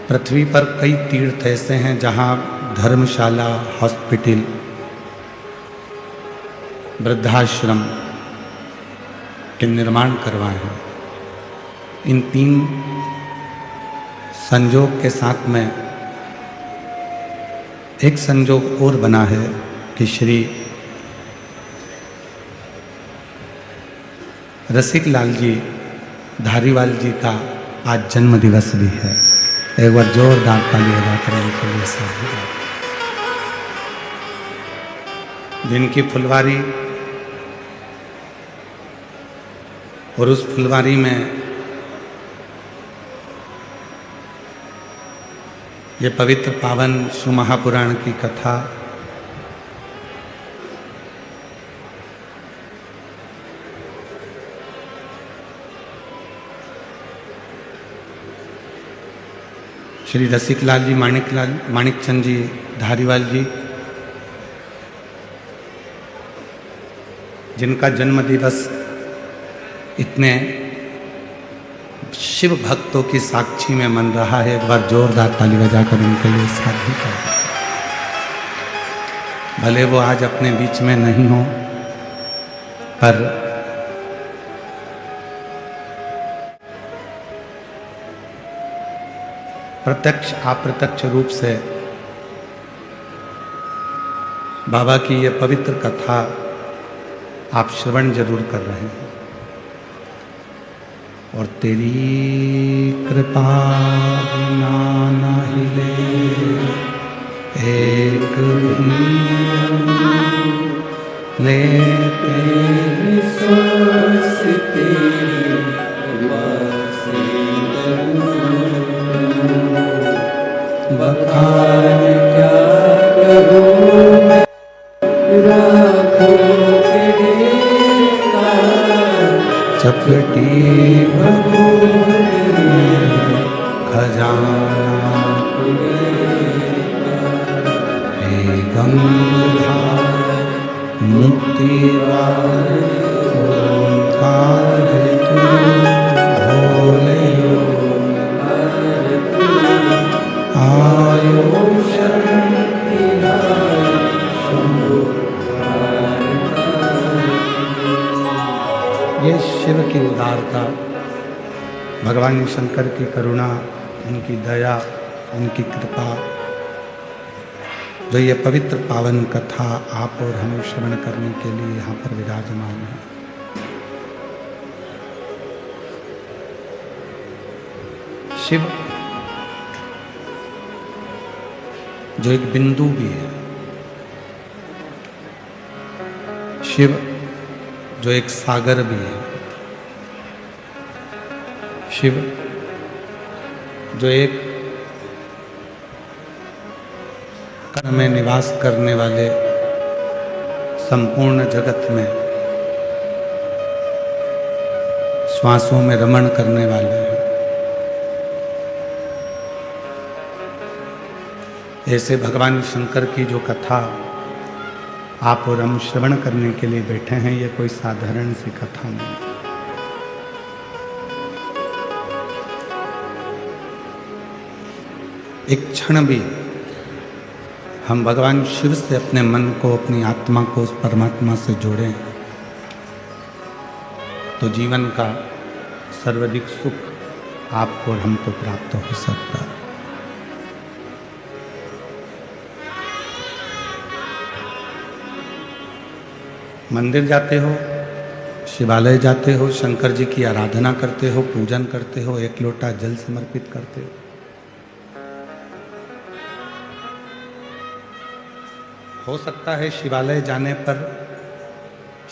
पृथ्वी पर कई तीर्थ ऐसे हैं जहाँ धर्मशाला, हॉस्पिटल, वृद्धाश्रम के निर्माण करवाए हैं। इन तीन संजोग के साथ में एक संजोग और बना है कि श्री रसिक लाल जी धारीवाल जी का आज जन्म दिवस भी है। एक बार जोरदार ताली अदा करने के लिए साधुवाद। जिनकी फुलवारी और उस फुलवारी में ये पवित्र पावन सुमहापुराण की कथा श्री रसिक लाल जी माणिकचंद जी धारीवाल जी, जिनका जन्म दिवस इतने शिव भक्तों की साक्षी में मन रहा है। एक बार जोरदार ताली बजाकर उनके लिए साधु कर। भले वो आज अपने बीच में नहीं हो, पर प्रत्यक्ष अप्रत्यक्ष रूप से बाबा की ये पवित्र कथा आप श्रवण जरूर कर रहे हैं। और तेरी कृपा बिना ना हिले एक भी लेते सांस तेरी कृपा से बखान क्या करूं मैं राखों के का चपटी खजाना हे गंगाधर मुक्ति ओंकार तू भोले आयो ये शिव की उदारता, भगवान शंकर की करुणा, उनकी दया, उनकी कृपा, जो ये पवित्र पावन कथा आप और हम श्रवण करने के लिए यहाँ पर विराजमान है। शिव जो एक बिंदु भी है, शिव जो एक सागर भी है, शिव जो एक कण में निवास करने वाले संपूर्ण जगत में श्वासों में रमण करने वाले हैं। ऐसे भगवान शंकर की जो कथा आप और हम श्रवण करने के लिए बैठे हैं, ये कोई साधारण सी कथा नहीं। एक क्षण भी हम भगवान शिव से अपने मन को, अपनी आत्मा को उस परमात्मा से जोड़ें तो जीवन का सर्वाधिक सुख आपको और हमको प्राप्त हो सकता है। मंदिर जाते हो, शिवालय जाते हो, शंकर जी की आराधना करते हो, पूजन करते हो, एक लोटा जल समर्पित करते हो। हो सकता है शिवालय जाने पर,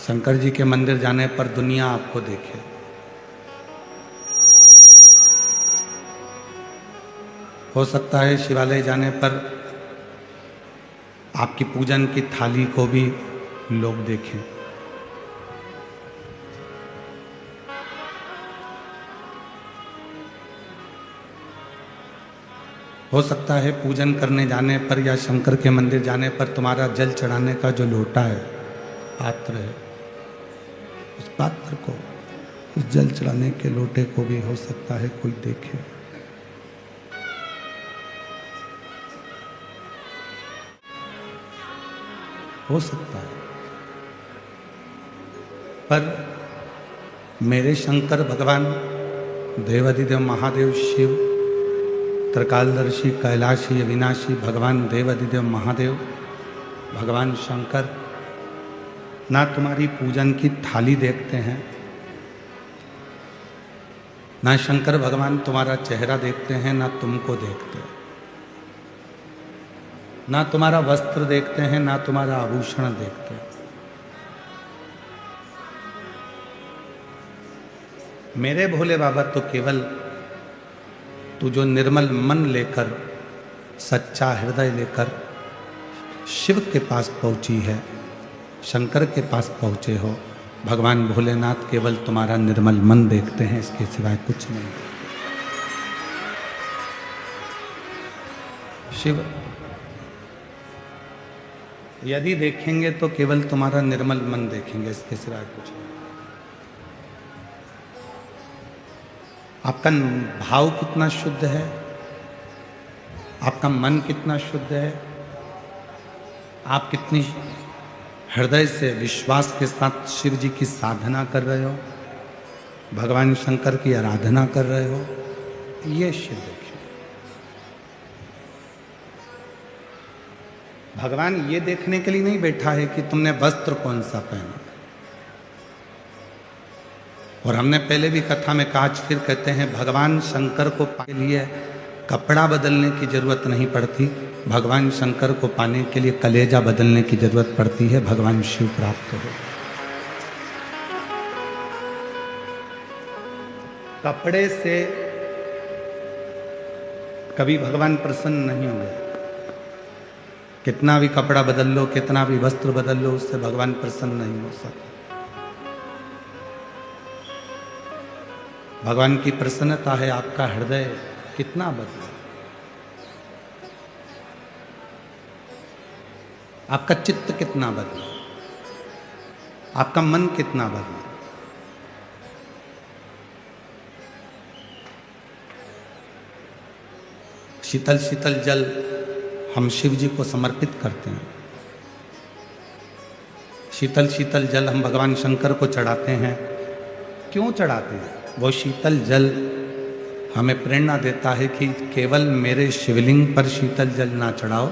शंकर जी के मंदिर जाने पर दुनिया आपको देखे। हो सकता है शिवालय जाने पर आपकी पूजन की थाली को भी लोग देखें। हो सकता है पूजन करने जाने पर या शंकर के मंदिर जाने पर तुम्हारा जल चढ़ाने का जो लोटा है, पात्र है, उस पात्र को, उस जल चढ़ाने के लोटे को भी हो सकता है कोई देखे। हो सकता है, पर मेरे शंकर भगवान देवाधिदेव महादेव शिव, त्रिकालदर्शी कैलाशी अविनाशी भगवान देवाधिदेव महादेव भगवान शंकर ना तुम्हारी पूजन की थाली देखते हैं, ना शंकर भगवान तुम्हारा चेहरा देखते हैं, ना तुमको देखते हैं, ना तुम्हारा वस्त्र देखते हैं, ना तुम्हारा आभूषण देखते हैं। मेरे भोले बाबा तो केवल तू जो निर्मल मन लेकर, सच्चा हृदय लेकर शिव के पास पहुंची है, शंकर के पास पहुंचे हो, भगवान भोलेनाथ केवल तुम्हारा निर्मल मन देखते हैं, इसके सिवाय कुछ नहीं। शिव यदि देखेंगे तो केवल तुम्हारा निर्मल मन देखेंगे, इसके सिवाय कुछ नहीं। आपका भाव कितना शुद्ध है, आपका मन कितना शुद्ध है, आप कितनी हृदय से विश्वास के साथ शिव जी की साधना कर रहे हो, भगवान शंकर की आराधना कर रहे हो, ये शिव देखिए। भगवान ये देखने के लिए नहीं बैठा है कि तुमने वस्त्र कौन सा पहना। और हमने पहले भी कथा में कहा, फिर कहते हैं, भगवान शंकर को पाने के लिए कपड़ा बदलने की जरूरत नहीं पड़ती, भगवान शंकर को पाने के लिए कलेजा बदलने की जरूरत पड़ती है, भगवान शिव प्राप्त हो। कपड़े से कभी भगवान प्रसन्न नहीं होंगे। कितना भी कपड़ा बदल लो, कितना भी वस्त्र बदल लो, उससे भगवान प्रसन्न नहीं हो सकते। भगवान की प्रसन्नता है आपका हृदय कितना बदला, आपका चित्त कितना बदला, आपका मन कितना बदला। शीतल शीतल जल हम शिव जी को समर्पित करते हैं, शीतल शीतल जल हम भगवान शंकर को चढ़ाते हैं। क्यों चढ़ाते हैं? वो शीतल जल हमें प्रेरणा देता है कि केवल मेरे शिवलिंग पर शीतल जल ना चढ़ाओ,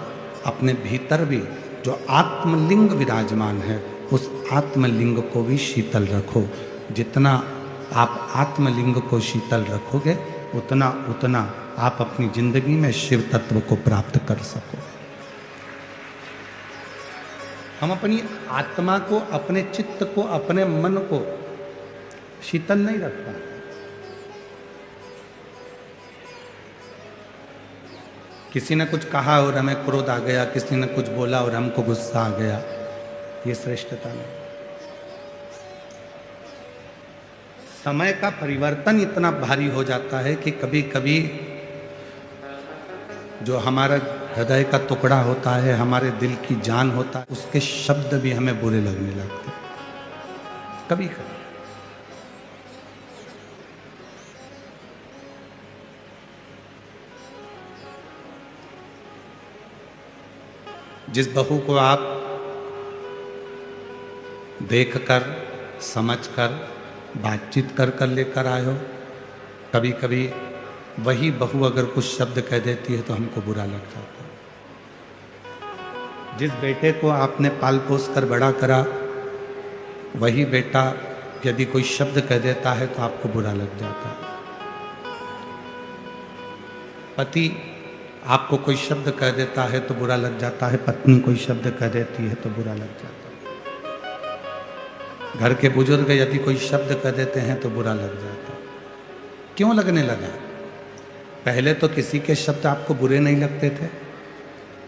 अपने भीतर भी जो आत्मलिंग विराजमान है, उस आत्मलिंग को भी शीतल रखो। जितना आप आत्मलिंग को शीतल रखोगे, उतना उतना आप अपनी जिंदगी में शिव तत्व को प्राप्त कर सको। हम अपनी आत्मा को, अपने चित्त को, अपने मन को शीतल नहीं रख पाते। किसी ने कुछ कहा और हमें क्रोध आ गया, किसी ने कुछ बोला और हमको गुस्सा आ गया, ये श्रेष्ठता नहीं। समय का परिवर्तन इतना भारी हो जाता है कि कभी कभी जो हमारा हृदय का टुकड़ा होता है, हमारे दिल की जान होता है, उसके शब्द भी हमें बुरे लगने लगते कभी कभी। जिस बहू को आप देखकर, समझकर, बातचीत कर कर लेकर आए हो, कभी कभी वही बहू अगर कुछ शब्द कह देती है तो हमको बुरा लग जाता है। जिस बेटे को आपने पाल पोस कर बड़ा करा, वही बेटा यदि कोई शब्द कह देता है तो आपको बुरा लग जाता है। पति आपको कोई शब्द कह देता है तो बुरा लग जाता है, पत्नी कोई शब्द कह देती है तो बुरा लग जाता है। घर के बुजुर्ग यदि कोई शब्द कह देते हैं तो बुरा लग जाता है। क्यों लगने लगा? पहले तो किसी के शब्द आपको बुरे नहीं लगते थे।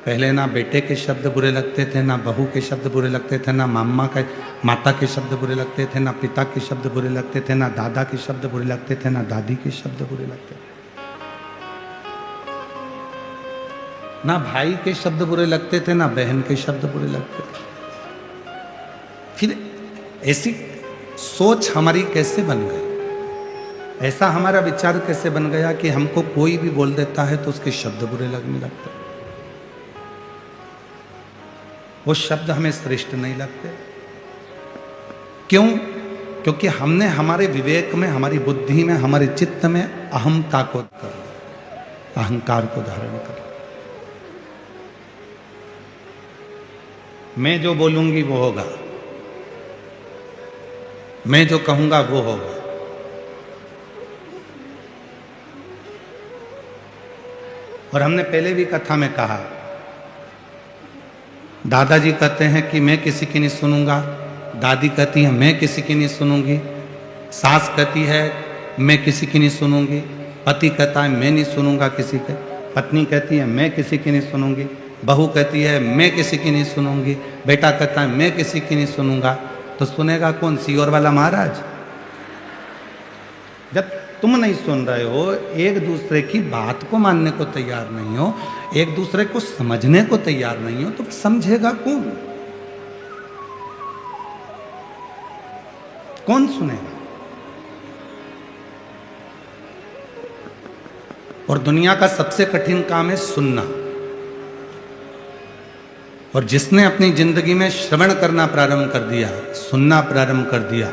पहले ना बेटे के शब्द बुरे लगते थे, ना बहू के शब्द बुरे लगते थे, ना माता के शब्द बुरे लगते थे, ना पिता के शब्द बुरे लगते थे, ना दादा के शब्द बुरे लगते थे, ना दादी के शब्द बुरे लगते थे, ना भाई के शब्द बुरे लगते थे, ना बहन के शब्द बुरे लगते थे। फिर ऐसी सोच हमारी कैसे बन गई? ऐसा हमारा विचार कैसे बन गया कि हमको कोई भी बोल देता है तो उसके शब्द बुरे लगने लगते हैं? वो शब्द हमें श्रेष्ठ नहीं लगते। क्यों? क्योंकि हमने हमारे विवेक में, हमारी बुद्धि में, हमारे चित्त में अहमता को कर, अहंकार को धारण कर। मैं जो बोलूंगी वो होगा, मैं जो कहूंगा वो होगा। और हमने पहले भी कथा में कहा, दादाजी कहते हैं कि मैं किसी की नहीं सुनूंगा, दादी कहती है मैं किसी की नहीं सुनूंगी, सास कहती है मैं किसी की नहीं सुनूंगी, पति कहता है मैं नहीं सुनूंगा किसी के, पत्नी कहती है मैं किसी की नहीं सुनूंगी, बहू कहती है मैं किसी की नहीं सुनूंगी, बेटा कहता है मैं किसी की नहीं सुनूंगा। तो सुनेगा कौन? सीओर वाला महाराज। जब तुम नहीं सुन रहे हो, एक दूसरे की बात को मानने को तैयार नहीं हो, एक दूसरे को समझने को तैयार नहीं हो, तो समझेगा कौन? कौन सुनेगा? और दुनिया का सबसे कठिन काम है सुनना। और जिसने अपनी जिंदगी में श्रवण करना प्रारंभ कर दिया, सुनना प्रारंभ कर दिया,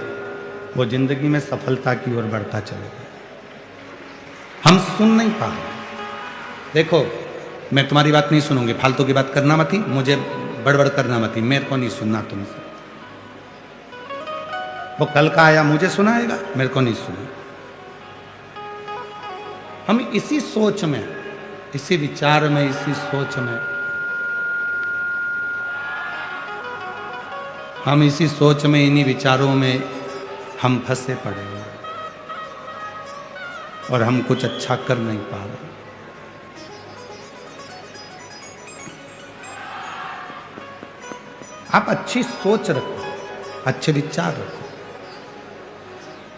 वो जिंदगी में सफलता की ओर बढ़ता चलेगा। हम सुन नहीं पा रहे। देखो, मैं तुम्हारी बात नहीं सुनूंगी, फालतू की बात करना मत ही, मुझे बड़बड़ करना मत ही, मेरे को नहीं सुनना तुमसे। वो कल का आया मुझे सुनाएगा, मेरे को नहीं सुना। हम इसी सोच में, इसी विचार में, इसी सोच में, हम इसी सोच में, इन्हीं विचारों में हम फंसे पड़े हैं और हम कुछ अच्छा कर नहीं पा रहे। आप अच्छी सोच रखो, अच्छे विचार रखो।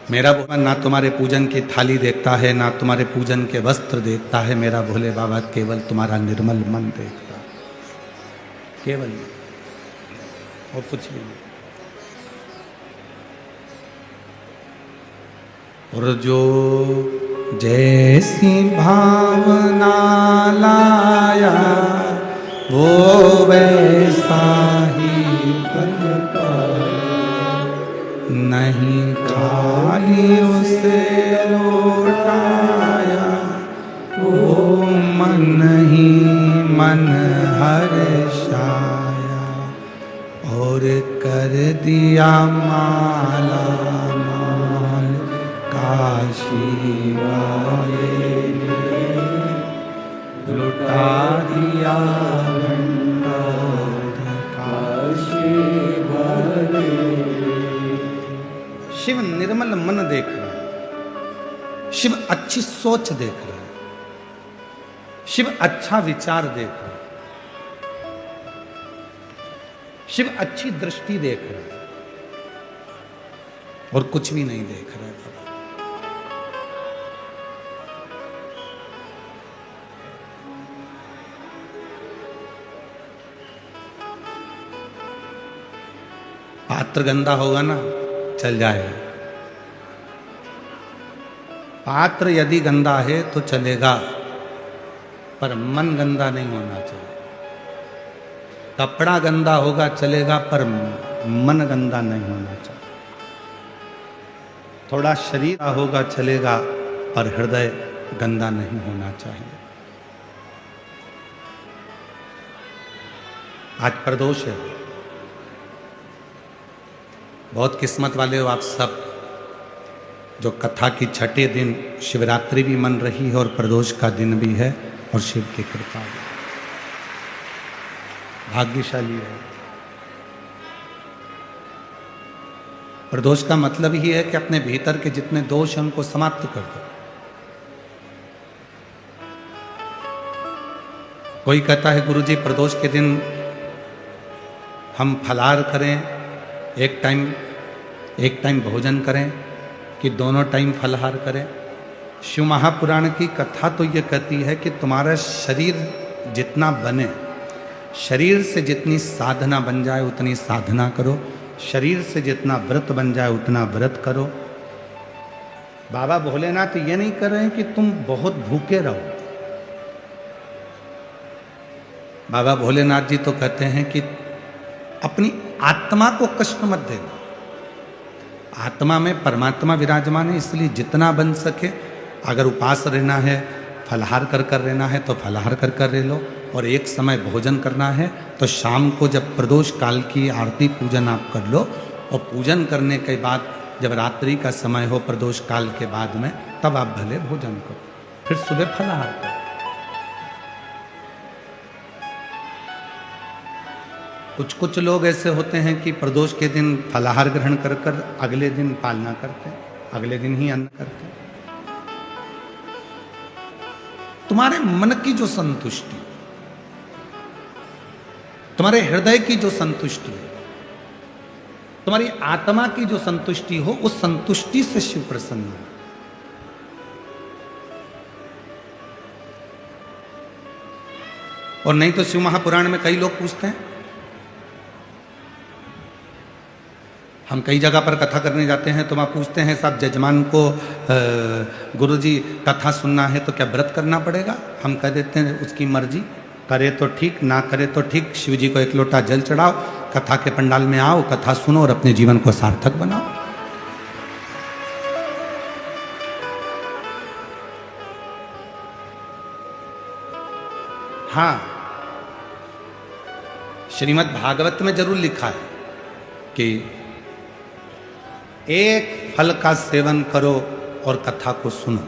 मेरा भगवान ना तुम्हारे पूजन की थाली देखता है, ना तुम्हारे पूजन के वस्त्र देखता है। मेरा भोले बाबा केवल तुम्हारा निर्मल मन देखता है, केवल, और कुछ भी नहीं। और जो जैसी भावना लाया वो वैसा ही बनता, नहीं खाली उसे लौटाया वो मन ही मन हर्षाया, और कर दिया माला माल काशी वाले ने, लुटा दिया भंडार काशी वाले। शिव निर्मल मन देख रहे हैं, शिव अच्छी सोच देख रहे हैं, शिव अच्छा विचार देख रहे हैं, शिव अच्छी दृष्टि देख रहे हैं, और कुछ भी नहीं देख रहे हैं। पात्र गंदा होगा ना, चल जाएगा। पात्र यदि गंदा है तो चलेगा, पर मन गंदा नहीं होना चाहिए। कपड़ा गंदा होगा चलेगा, पर मन गंदा नहीं होना चाहिए। थोड़ा शरीर होगा चलेगा, पर हृदय गंदा नहीं होना चाहिए। आज प्रदोष है, बहुत किस्मत वाले हो आप सब, जो कथा की छठे दिन शिवरात्रि भी मन रही है और प्रदोष का दिन भी है, और शिव की कृपा भी, भाग्यशाली है। प्रदोष का मतलब ही है कि अपने भीतर के जितने दोष हैं उनको समाप्त कर दो। कोई कहता है गुरुजी प्रदोष के दिन हम फलाहार करें, एक टाइम भोजन करें, कि दोनों टाइम फलाहार करें। शिव महापुराण की कथा तो ये कहती है कि तुम्हारा शरीर जितना बने, शरीर से जितनी साधना बन जाए उतनी साधना करो, शरीर से जितना व्रत बन जाए उतना व्रत करो। बाबा भोलेनाथ ये नहीं कर रहे हैं कि तुम बहुत भूखे रहो। बाबा भोलेनाथ जी तो कहते हैं कि अपनी आत्मा को कष्ट मत देना। आत्मा में परमात्मा विराजमान है, इसलिए जितना बन सके, अगर उपास रहना है, फलाहार कर कर रहना है तो फलाहार कर कर रह लो, और एक समय भोजन करना है तो शाम को जब प्रदोष काल की आरती पूजन आप कर लो, और पूजन करने के बाद जब रात्रि का समय हो प्रदोष काल के बाद में, तब आप भले भोजन करो, फिर सुबह फलाहार करो। कुछ कुछ लोग ऐसे होते हैं कि प्रदोष के दिन फलाहार ग्रहण कर कर अगले दिन पालना करते हैं, अगले दिन ही अन्न करते हैं। तुम्हारे मन की जो संतुष्टि, तुम्हारे हृदय की जो संतुष्टि है, तुम्हारी आत्मा की जो संतुष्टि हो, उस संतुष्टि से शिव प्रसन्न हो। और नहीं तो शिव महापुराण में कई लोग पूछते हैं, हम कई जगह पर कथा करने जाते हैं तो वहाँ पूछते हैं साहब जजमान को गुरुजी कथा सुनना है तो क्या व्रत करना पड़ेगा? हम कह देते हैं उसकी मर्जी, करे तो ठीक, ना करे तो ठीक, शिव जी को एक लोटा जल चढ़ाओ, कथा के पंडाल में आओ, कथा सुनो और अपने जीवन को सार्थक बनाओ। हाँ, श्रीमद् भागवत में जरूर लिखा है कि एक फल का सेवन करो और कथा को सुनो।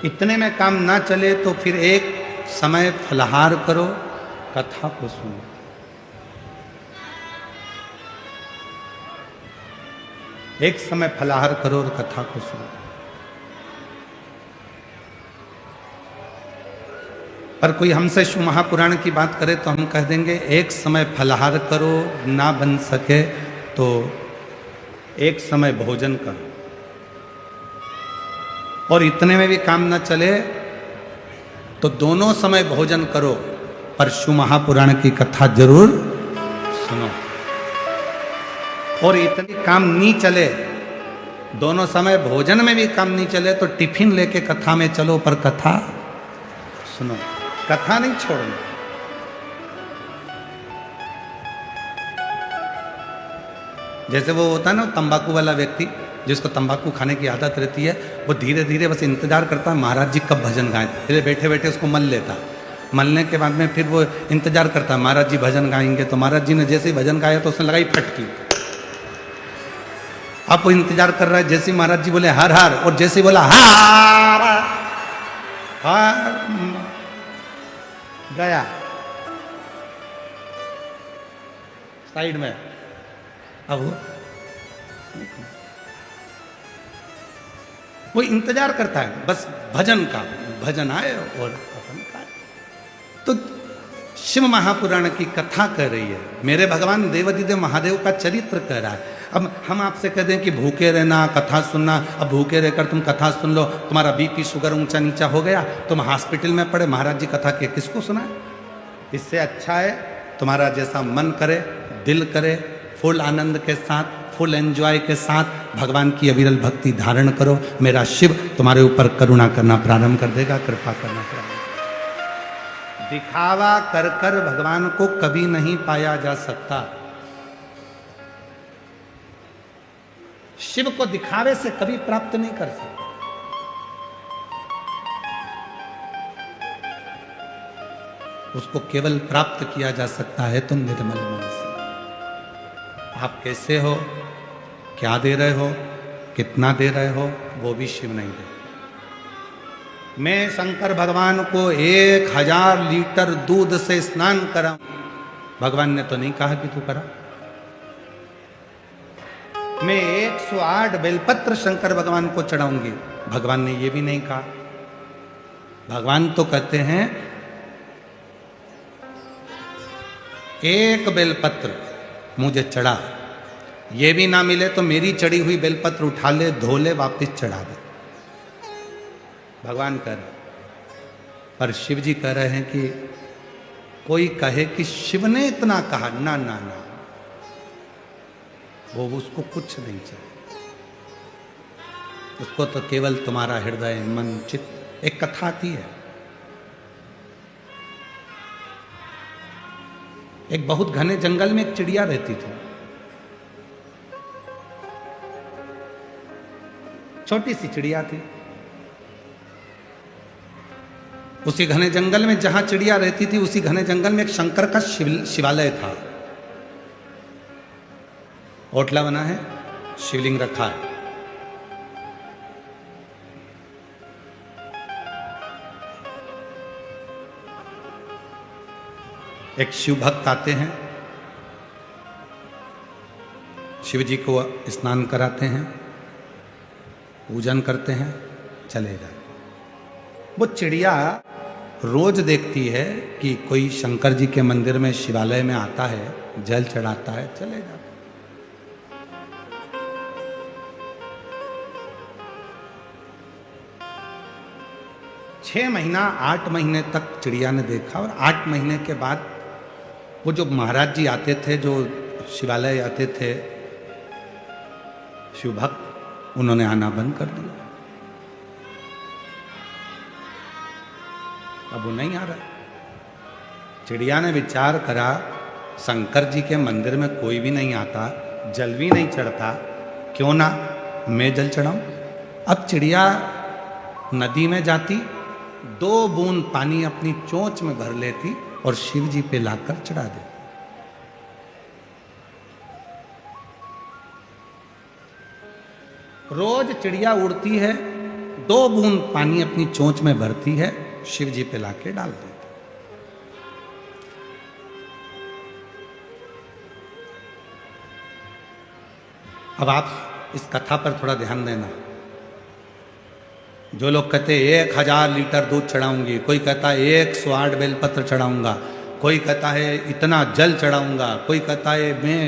इतने में काम ना चले तो फिर एक समय फलाहार करो, कथा को सुनो। एक समय फलाहार करो और कथा को सुनो। पर कोई हमसे शिव महापुराण की बात करे तो हम कह देंगे एक समय फलाहार करो, ना बन सके तो एक समय भोजन करो, और इतने में भी काम ना चले तो दोनों समय भोजन करो, पर शिव महापुराण की कथा जरूर सुनो। और इतनी काम नहीं चले, दोनों समय भोजन में भी काम नहीं चले तो टिफिन लेके कथा में चलो, पर कथा सुनो, कथा नहीं छोड़ना। जैसे वो होता है ना तंबाकू वाला व्यक्ति, जिसको तंबाकू खाने की आदत रहती है, वो धीरे धीरे बस इंतजार करता है महाराज जी कब भजन गाएं, फिर बैठे बैठे उसको मल लेता। मलने के बाद में फिर वो इंतजार करता है महाराज जी भजन गाएंगे, तो महाराज जी ने जैसे ही भजन गाया तो उसने लगाई फटकी। अब वो इंतजार कर रहा है, जैसे महाराज जी बोले हर हर, और जैसे ही बोला हार हार गया साइड में। अब वो इंतजार करता है बस भजन का, भजन आए और अपन खाए। तो शिव महापुराण की कथा कह रही है, मेरे भगवान देवाधिदेव महादेव का चरित्र कह रहा है। अब हम आपसे कह दें कि भूखे रहना, कथा सुनना, अब भूखे रहकर तुम कथा सुन लो, तुम्हारा बीपी शुगर ऊंचा नीचा हो गया, तुम हॉस्पिटल में पड़े, महाराज जी कथा के किसको सुनाए? इससे अच्छा है तुम्हारा जैसा मन करे, दिल करे, फुल आनंद के साथ, फुल एंजॉय के साथ भगवान की अविरल भक्ति धारण करो। मेरा शिव तुम्हारे ऊपर करुणा करना प्रारंभ कर देगा, कृपा करना प्रारंभ। दिखावा कर कर भगवान को कभी नहीं पाया जा सकता। शिव को दिखावे से कभी प्राप्त नहीं कर सकते। उसको केवल प्राप्त किया जा सकता है तो निर्मल मन से। आप कैसे हो, क्या दे रहे हो, कितना दे रहे हो, वो भी शिव नहीं दे। मैं शंकर भगवान को 1000 लीटर दूध से स्नान कराऊं, भगवान ने तो नहीं कहा कि तू करा। मैं 108 बेलपत्र शंकर भगवान को चढ़ाऊंगी, भगवान ने ये भी नहीं कहा। भगवान तो कहते हैं एक बेलपत्र मुझे चढ़ा, ये भी ना मिले तो मेरी चढ़ी हुई बेलपत्र उठा ले, धो ले, वापिस चढ़ा दे। भगवान कह रहे, पर शिव जी कह रहे हैं कि कोई कहे कि शिव ने इतना कहा, ना ना ना, वो उसको कुछ नहीं चाहिए, उसको तो केवल तुम्हारा हृदय, मन, चित्त। एक कथा आती है, एक बहुत घने जंगल में एक चिड़िया रहती थी, छोटी सी चिड़िया थी। उसी घने जंगल में जहां चिड़िया रहती थी, उसी घने जंगल में एक शंकर का शिवालय था। ओटला बना है, शिवलिंग रखा है। एक शिव भक्त आते हैं, शिव जी को स्नान कराते हैं, पूजन करते हैं, चले जाते। वो चिड़िया रोज देखती है कि कोई शंकर जी के मंदिर में, शिवालय में आता है, जल चढ़ाता है, चले जाता। 6 महीना 8 महीने तक चिड़िया ने देखा, और 8 महीने के बाद वो जो महाराज जी आते थे, जो शिवालय आते थे शिव भक्त, उन्होंने आना बंद कर दिया। अब वो नहीं आ रहा। चिड़िया ने विचार करा, शंकर जी के मंदिर में कोई भी नहीं आता, जल भी नहीं चढ़ता, क्यों ना मैं जल चढ़ाऊं। अब चिड़िया नदी में जाती, 2 बूंद पानी अपनी चोंच में भर लेती और शिव जी पे लाकर चढ़ा देती। रोज चिड़िया उड़ती है, 2 बूंद पानी अपनी चोंच में भरती है, शिव जी पे लाके डाल देती। अब आप इस कथा पर थोड़ा ध्यान देना। जो लोग कहते 1000 लीटर दूध चढ़ाऊंगी, कोई कहता है 108 बेलपत्र चढ़ाऊंगा, कोई कहता है इतना जल चढ़ाऊंगा, कोई कहता है मैं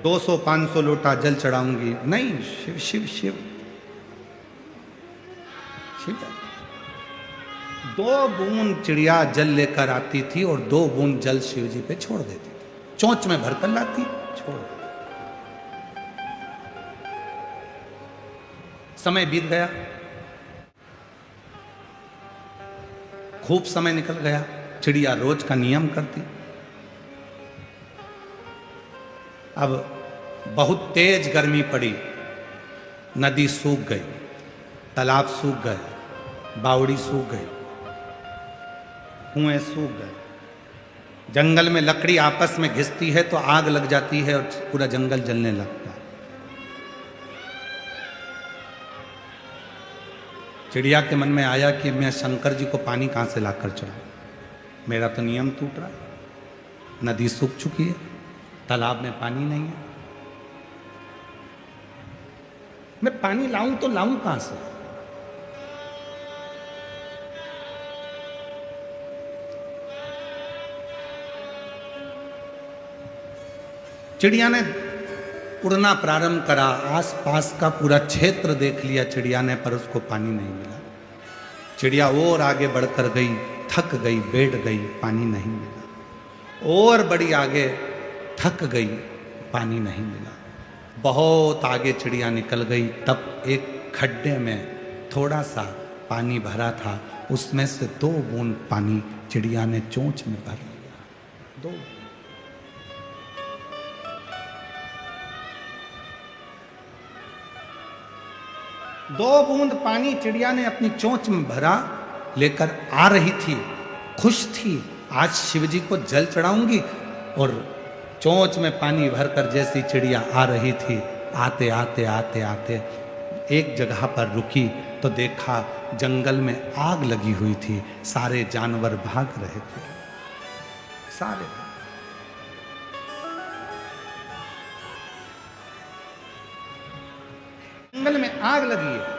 200-500 लोटा जल चढ़ाऊंगी। नहीं, शिव शिव शिव शिव। 2 बूंद चिड़िया जल लेकर आती थी और 2 बूंद जल शिव जी पे छोड़ देती थी, चोंच में भरकर लाती, छोड़ देती। समय बीत गया, खूब समय निकल गया। चिड़िया रोज का नियम करती। अब बहुत तेज गर्मी पड़ी, नदी सूख गई, तालाब सूख गए, बावड़ी सूख गई, कुएं सूख गए। जंगल में लकड़ी आपस में घिसती है तो आग लग जाती है और पूरा जंगल जलने लगता है। चिड़िया के मन में आया कि मैं शंकर जी को पानी कहाँ से लाकर चढ़ाऊं, मेरा तो नियम टूट रहा है। नदी सूख चुकी है, तालाब में पानी नहीं है, मैं पानी लाऊं तो लाऊं कहां से। चिड़िया ने उड़ना प्रारंभ करा, आसपास का पूरा क्षेत्र देख लिया चिड़िया ने, पर उसको पानी नहीं मिला। चिड़िया और आगे बढ़कर गई, थक गई, बैठ गई, पानी नहीं मिला। और बड़ी आगे थक गई, पानी नहीं मिला। बहुत आगे चिड़िया निकल गई, तब एक खड्डे में थोड़ा सा पानी भरा था, उसमें से 2 बूंद पानी चिड़िया ने चोंच में भर लिया। 2 बूंद पानी चिड़िया ने अपनी चोंच में भरा, लेकर आ रही थी, खुश थी, आज शिव जी को जल चढ़ाऊंगी। और चोंच में पानी भरकर जैसी चिड़िया आ रही थी, आते आते आते आते एक जगह पर रुकी तो देखा जंगल में आग लगी हुई थी, सारे जानवर भाग रहे थे, सारे। जंगल में आग लगी है,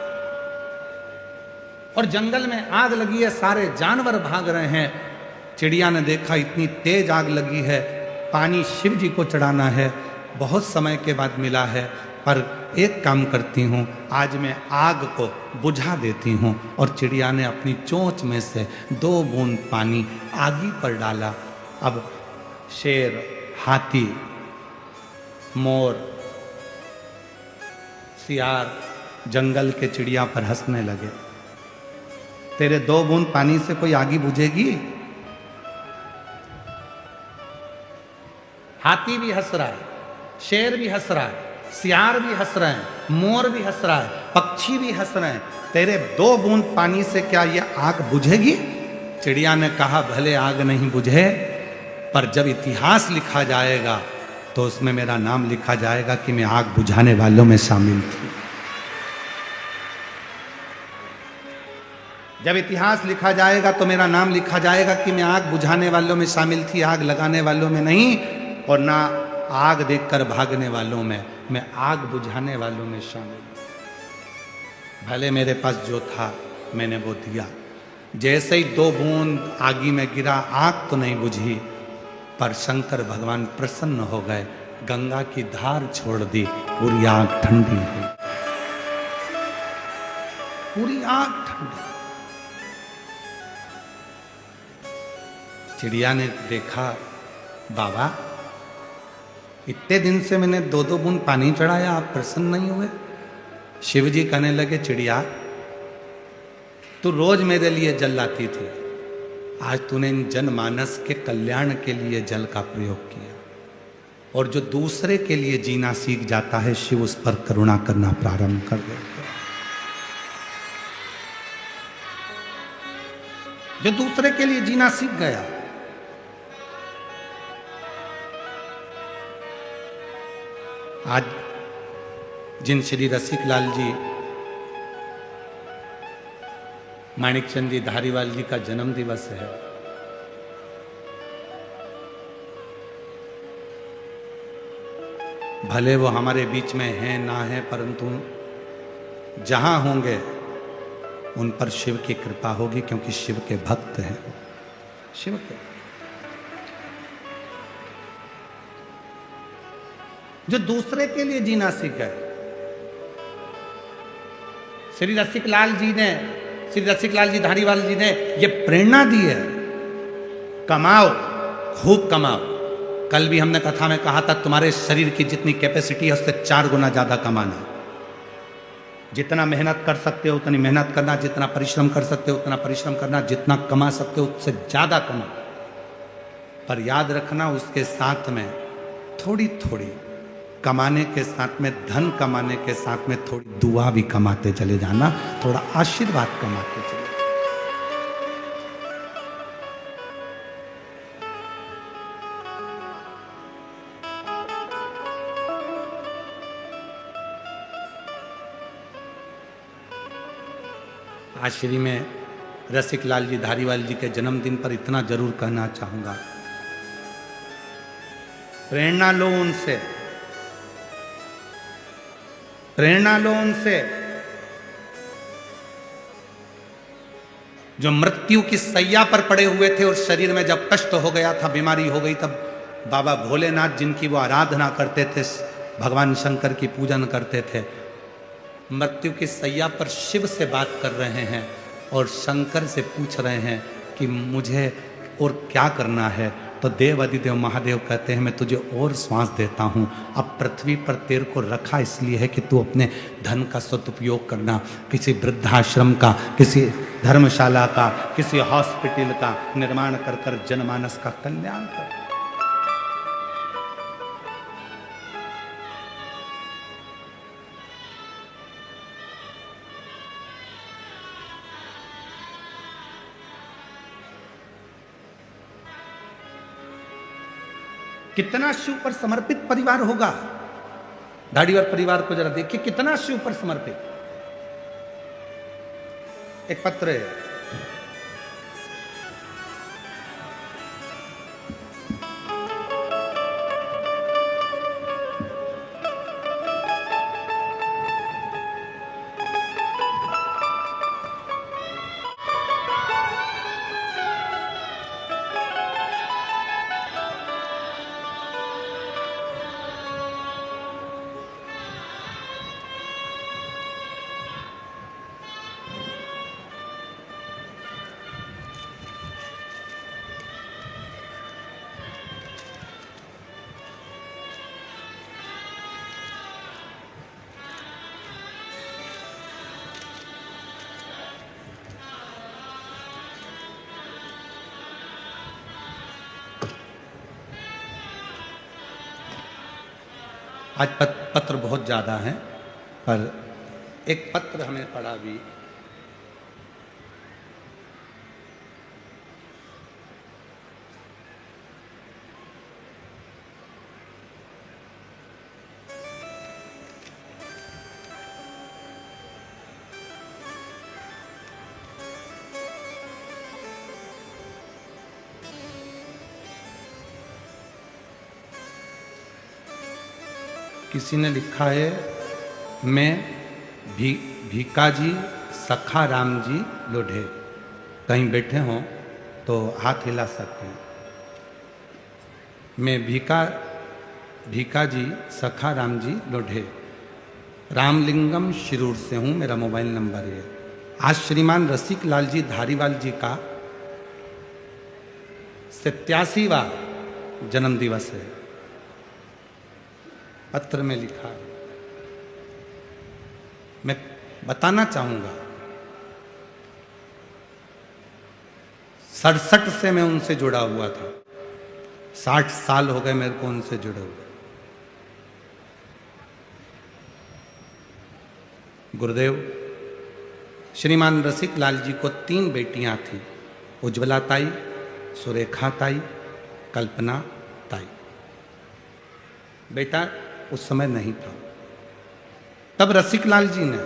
और जंगल में आग लगी है, सारे जानवर भाग रहे हैं। चिड़िया ने देखा इतनी तेज आग लगी है, पानी शिव जी को चढ़ाना है, बहुत समय के बाद मिला है, पर एक काम करती हूँ, आज मैं आग को बुझा देती हूँ। और चिड़िया ने अपनी चोंच में से 2 बूंद पानी आगी पर डाला। अब शेर, हाथी, मोर, सियार जंगल के चिड़िया पर हंसने लगे। तेरे 2 बूंद पानी से कोई आगी बुझेगी? हाथी भी हंस रहा है, शेर भी हंस रहा है, सियार भी हंस रहे हैं, मोर भी हंस रहा है, पक्षी भी हंस रहे हैं। तेरे 2 बूंद पानी से क्या ये आग बुझेगी? चिड़िया ने कहा भले आग नहीं बुझे, पर जब इतिहास लिखा जाएगा तो उसमें मेरा नाम लिखा जाएगा कि मैं आग बुझाने वालों में शामिल थी। जब इतिहास लिखा जाएगा तो मेरा नाम लिखा जाएगा कि मैं आग बुझाने वालों में शामिल थी, आग लगाने वालों में नहीं, और ना आग देखकर भागने वालों में, मैं आग बुझाने वालों में शामिल। भले मेरे पास जो था मैंने वो दिया। जैसे ही 2 बूंद आगी में गिरा, आग तो नहीं बुझी, पर शंकर भगवान प्रसन्न हो गए, गंगा की धार छोड़ दी, पूरी आग ठंडी हुई, पूरी आग ठंडी। चिड़िया ने देखा, बाबा इतने दिन से मैंने 2-2 बूंद पानी चढ़ाया, आप प्रसन्न नहीं हुए? शिव जी कहने लगे, चिड़िया तू रोज मेरे लिए जल लाती थी, आज तूने इन जनमानस के कल्याण के लिए जल का प्रयोग किया, और जो दूसरे के लिए जीना सीख जाता है, शिव उस पर करुणा करना प्रारंभ कर देते हैं। जो दूसरे के लिए जीना सीख गया, आज जिन श्री रसिकलाल जी, माणिकचंद जी धारीवाल जी का जन्म दिवस है, भले वो हमारे बीच में हैं ना हैं, परंतु जहां होंगे उन पर शिव की कृपा होगी, क्योंकि शिव के भक्त हैं। शिव के जो दूसरे के लिए जीना सीख गए। श्री रसिकलाल जी धारीवाल जी ने ये प्रेरणा दी है, कमाओ, खूब कमाओ। कल भी हमने कथा में कहा था, तुम्हारे शरीर की जितनी कैपेसिटी है उससे 4 गुना ज्यादा कमाना। जितना मेहनत कर सकते हो उतनी मेहनत करना, जितना परिश्रम कर सकते हो उतना परिश्रम करना, जितना कमा सकते हो उससे ज्यादा कमा। पर याद रखना, उसके साथ में थोड़ी थोड़ी कमाने के साथ में, धन कमाने के साथ में थोड़ी दुआ भी कमाते चले जाना, थोड़ा आशीर्वाद कमाते चले। आज श्री में रसिकलाल जी धारीवाल जी के जन्मदिन पर इतना जरूर कहना चाहूंगा, प्रेरणा लो उनसे, प्रेरणा लो उनसे। जो मृत्यु की सैया पर पड़े हुए थे और शरीर में जब कष्ट हो गया था, बीमारी हो गई, तब बाबा भोलेनाथ जिनकी वो आराधना करते थे, भगवान शंकर की पूजन करते थे, मृत्यु की सैया पर शिव से बात कर रहे हैं और शंकर से पूछ रहे हैं कि मुझे और क्या करना है। तो देव अधिदेव महादेव कहते हैं, मैं तुझे और श्वास देता हूँ। अब पृथ्वी पर तेरे को रखा इसलिए है कि तू अपने धन का सदुपयोग करना, किसी वृद्धाश्रम का, किसी धर्मशाला का, किसी हॉस्पिटल का निर्माण कर कर जनमानस का कल्याण कर। कितना शिव पर समर्पित परिवार होगा। धारीवाल परिवार को जरा देखिए, कितना शिव पर समर्पित। एक पत्र है, आज पत्र बहुत ज़्यादा हैं, पर एक पत्र हमें पड़ा भी। किसी ने लिखा है, मैं भीकाजी सखा राम जी लोढ़े। कहीं बैठे हों तो हाथ हिला सकते हैं। मैं भीकाजी सखा राम जी लोढ़े, रामलिंगम शिरूर से हूँ, मेरा मोबाइल नंबर है। आज श्रीमान रसिक लाल जी धारीवाल जी का 87वां जन्म दिवस है। पत्र में लिखा है, मैं बताना चाहूंगा 67 से मैं उनसे जुड़ा हुआ था, 60 साल हो गए मेरे को उनसे जुड़े हुए। गुरुदेव श्रीमान रसिक लाल जी को 3 बेटियां थी, उज्ज्वला ताई, सुरेखा ताई, कल्पना ताई। बेटा उस समय नहीं था। तब रसिक लाल जी ने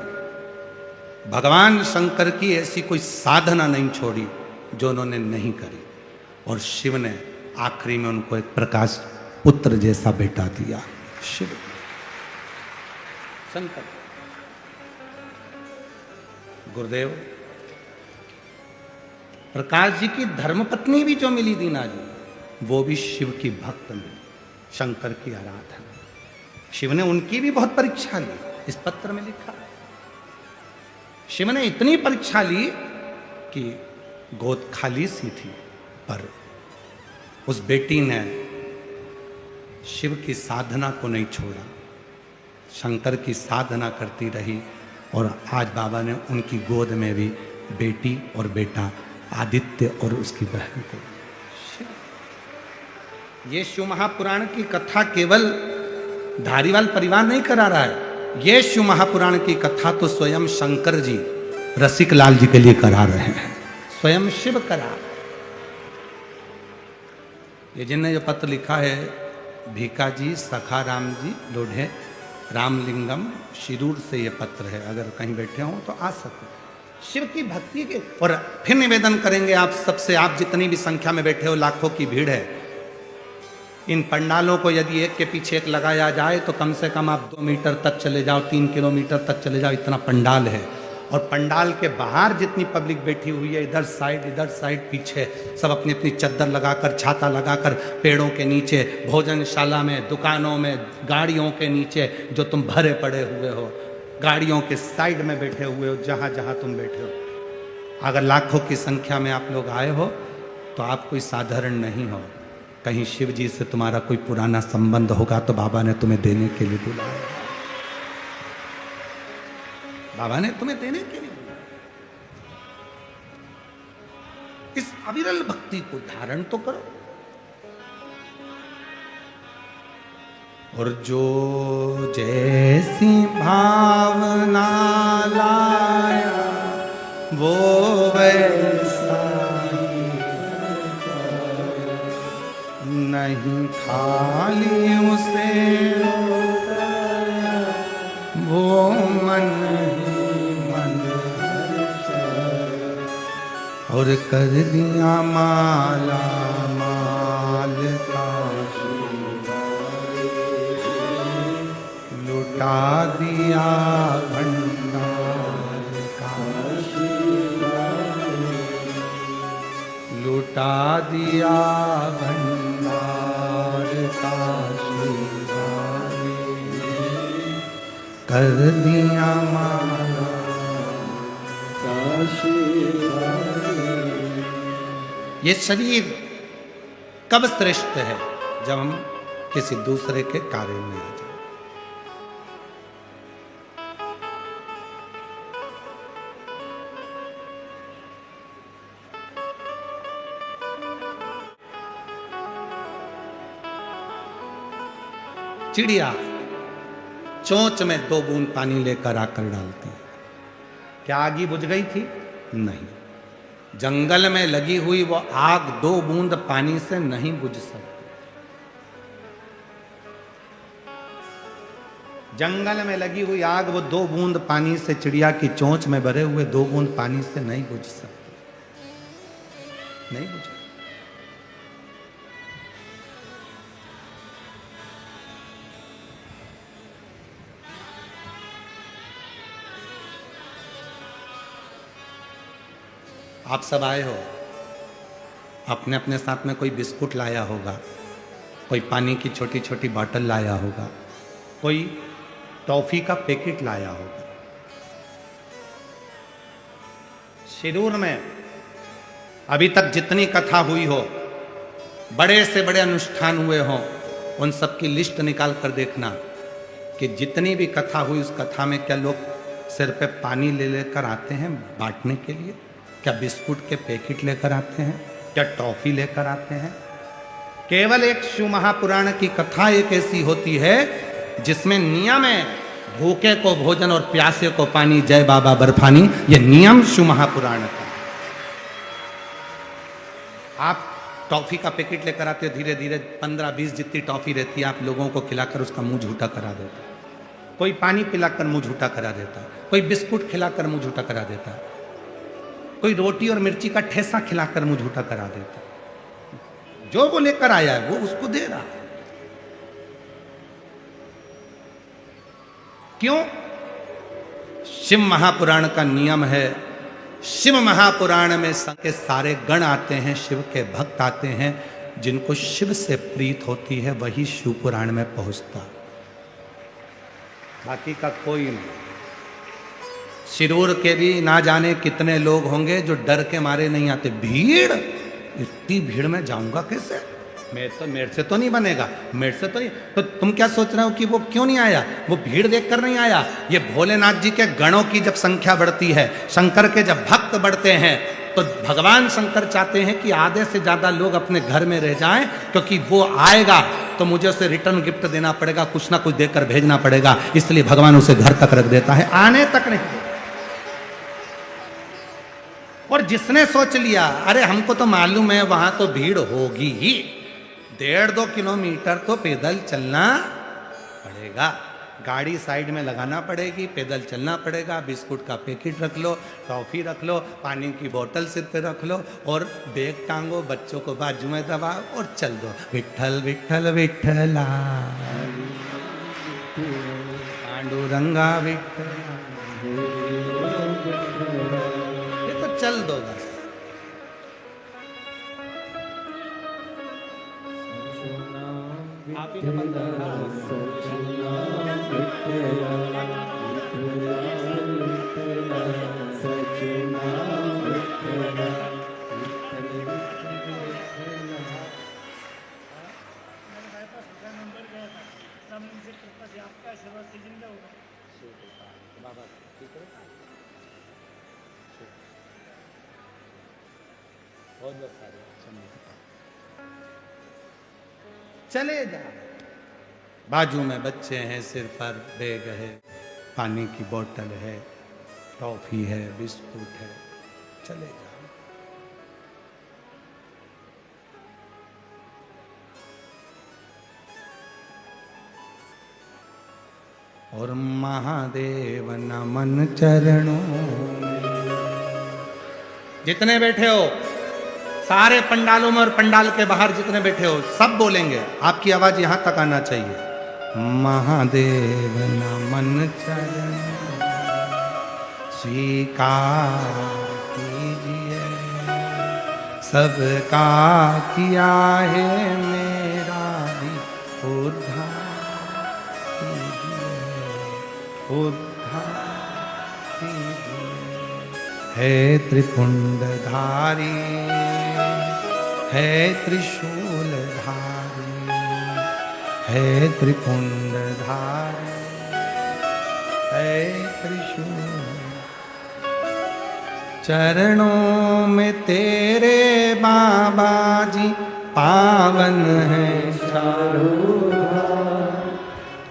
भगवान शंकर की ऐसी कोई साधना नहीं छोड़ी जो उन्होंने नहीं करी, और शिव ने आखिरी में उनको एक प्रकाश पुत्र जैसा बेटा दिया। शिव शंकर गुरुदेव प्रकाश जी की धर्मपत्नी भी जो मिली दीना जी, वो भी शिव की भक्त मिली, शंकर की आराधना। शिव ने उनकी भी बहुत परीक्षा ली, इस पत्र में लिखा। शिव ने इतनी परीक्षा ली कि गोद खाली सी थी, पर उस बेटी ने शिव की साधना को नहीं छोड़ा, शंकर की साधना करती रही, और आज बाबा ने उनकी गोद में भी बेटी और बेटा आदित्य और उसकी बहन को। ये शिव महापुराण की कथा केवल धारीवाल परिवार नहीं करा रहा है, ये शिव महापुराण की कथा तो स्वयं शंकर जी रसिक लाल जी के लिए करा रहे हैं, स्वयं शिव करा। ये जिनने जो पत्र लिखा है, भीकाजी सखा राम जी लोढ़े, रामलिंगम शिरूर से ये पत्र है। अगर कहीं बैठे हो तो आ सकते। शिव की भक्ति के, और फिर निवेदन करेंगे आप सबसे, आप जितनी भी संख्या में बैठे हो, लाखों की भीड़ है, इन पंडालों को यदि एक के पीछे एक लगाया जाए तो कम से कम आप 2 मीटर तक चले जाओ, 3 किलोमीटर तक चले जाओ, इतना पंडाल है। और पंडाल के बाहर जितनी पब्लिक बैठी हुई है, इधर साइड पीछे, सब अपनी अपनी चद्दर लगाकर, छाता लगाकर, पेड़ों के नीचे, भोजनशाला में, दुकानों में, गाड़ियों के नीचे, जो तुम भरे पड़े हुए हो, गाड़ियों के साइड में बैठे हुए हो, जहाँ जहाँ तुम बैठे हो। अगर लाखों की संख्या में आप लोग आए हो तो आप कोई साधारण नहीं हो। कहीं शिव जी से तुम्हारा कोई पुराना संबंध होगा तो बाबा ने तुम्हें देने के लिए बुलाया, बाबा ने तुम्हें देने के लिए बुलाया। इस अविरल भक्ति को धारण तो करो। और जो जैसी भावना लाया वो वैसा नहीं, खाली उसे वो मन ही मन, और कर दिया माला माल का, लुटा दिया भंडार का, लुटा दिया भंडार का, कर दिया माला का। ये शरीर कब श्रेष्ठ है? जब हम किसी दूसरे के कार्य में आ जाए। चिड़िया चोंच में 2 बूंद पानी लेकर आकर डालती है। क्या आग बुझ गई थी? नहीं। जंगल में लगी हुई वो आग 2 बूंद पानी से नहीं बुझ सकती। जंगल में लगी हुई आग वो 2 बूंद पानी से, चिड़िया की चोंच में भरे हुए 2 बूंद पानी से नहीं बुझ सकती, नहीं बुझ। आप सब आए हो, अपने अपने साथ में कोई बिस्कुट लाया होगा, कोई पानी की छोटी छोटी बॉटल लाया होगा, कोई टॉफी का पैकेट लाया होगा। शिरूर में अभी तक जितनी कथा हुई हो, बड़े से बड़े अनुष्ठान हुए हों, उन सब की लिस्ट निकाल कर देखना कि जितनी भी कथा हुई उस कथा में क्या लोग सिर पे पानी ले लेकर आते हैं बांटने के लिए? क्या बिस्कुट के पैकेट लेकर आते हैं? क्या टॉफी लेकर आते हैं? केवल एक शिव महापुराण की कथा एक ऐसी होती है जिसमें नियम है, भूखे को भोजन और प्यासे को पानी, जय बाबा बर्फानी। ये नियम शिव महापुराण का। आप टॉफी का पैकेट लेकर आते हो, धीरे धीरे 15-20 जितनी टॉफी रहती है आप लोगों को खिलाकर उसका मुंह झूठा करा देता है। कोई पानी पिलाकर मुंह झूठा करा देता है, कोई बिस्कुट खिलाकर मुंह झूठा करा देता है, कोई रोटी और मिर्ची का ठेसा खिलाकर मुंह झूठा करा देता है। जो वो लेकर आया है वो उसको दे रहा है। क्यों? शिव महापुराण का नियम है। शिव महापुराण में के सारे गण आते हैं, शिव के भक्त आते हैं, जिनको शिव से प्रीत होती है वही शिव पुराण में पहुंचता, बाकी का कोई नहीं। शिरूर के भी ना जाने कितने लोग होंगे जो डर के मारे नहीं आते। भीड़, इतनी भीड़ में जाऊंगा कैसे? मेरे से तो नहीं बनेगा, मेरे से तो नहीं। तो तुम क्या सोच रहे हो कि वो क्यों नहीं आया? वो भीड़ देखकर नहीं आया। ये भोलेनाथ जी के गणों की जब संख्या बढ़ती है, शंकर के जब भक्त बढ़ते हैं, तो भगवान शंकर चाहते हैं कि आधे से ज्यादा लोग अपने घर में रह जाएं, क्योंकि वो आएगा तो मुझे उसे रिटर्न गिफ्ट देना पड़ेगा, कुछ ना कुछ देकर भेजना पड़ेगा। इसलिए भगवान उसे घर तक रख देता है, आने तक नहीं। और जिसने सोच लिया अरे हमको तो मालूम है वहां तो भीड़ होगी ही, 1.5-2 किलोमीटर तो पैदल चलना पड़ेगा, गाड़ी साइड में लगाना पड़ेगी, पैदल चलना पड़ेगा, बिस्कुट का पैकेट रख लो, टॉफी रख लो, पानी की बोतल सिर पे रख लो और बैग टांगो, बच्चों को बाजू में दबाओ और चल दो। विठ्ठल विठ्ठल विठ्ठला पांडुरंगा विठ्ठला, ये तो चल दो बस। आप ही ने बंद चले जा। बाजू में बच्चे हैं, सिर पर बैग है, पानी की बोतल है, टॉफी है, बिस्कुट है, चले जा। और महादेव नमन चरणों में। जितने बैठे हो सारे पंडालों में और पंडाल के बाहर जितने बैठे हो सब बोलेंगे, आपकी आवाज यहां तक आना चाहिए। महादेव नमन चरण स्वीकार कीजिए, सबका किया है मेरा भी उद्धार कीजिए, उद्धार कीजिए। है त्रिपुंडधारी, है त्रिशूलधारी, है त्रिपुंडधारी, है त्रिशूल। चरणों में तेरे बाबा जी पावन है चारों धाम,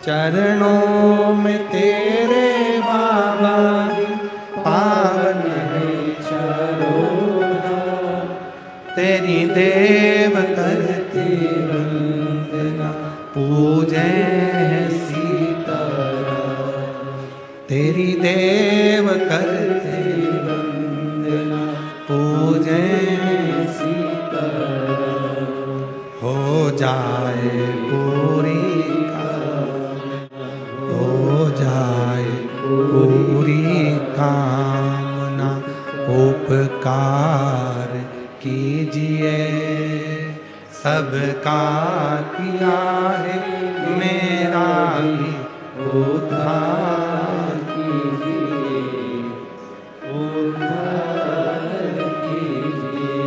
चरणों में तेरे बाबा जी पावन है चारों, तेरी देव करते वंदना पूजे सीताराम, तेरी देव करते वंदना पूजे सीताराम, हो जाए पूरी हो जाए पूरी कामना, उपकार कीजिए सबका किया है, मेरा भी उद्धार कीजिए, उद्धार कीजिए,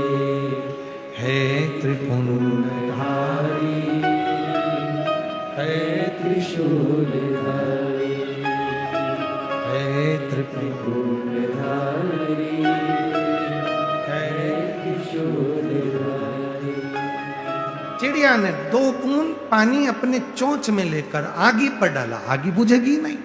हे त्रिपुंडधारी, हे त्रिशूलधारी, हे त्रिपुंडधारी, हे त्रिशूलधारी। चिड़िया ने 2 बूंद पानी अपने चोंच में लेकर आगी पर डाला, आगी बुझेगी नहीं।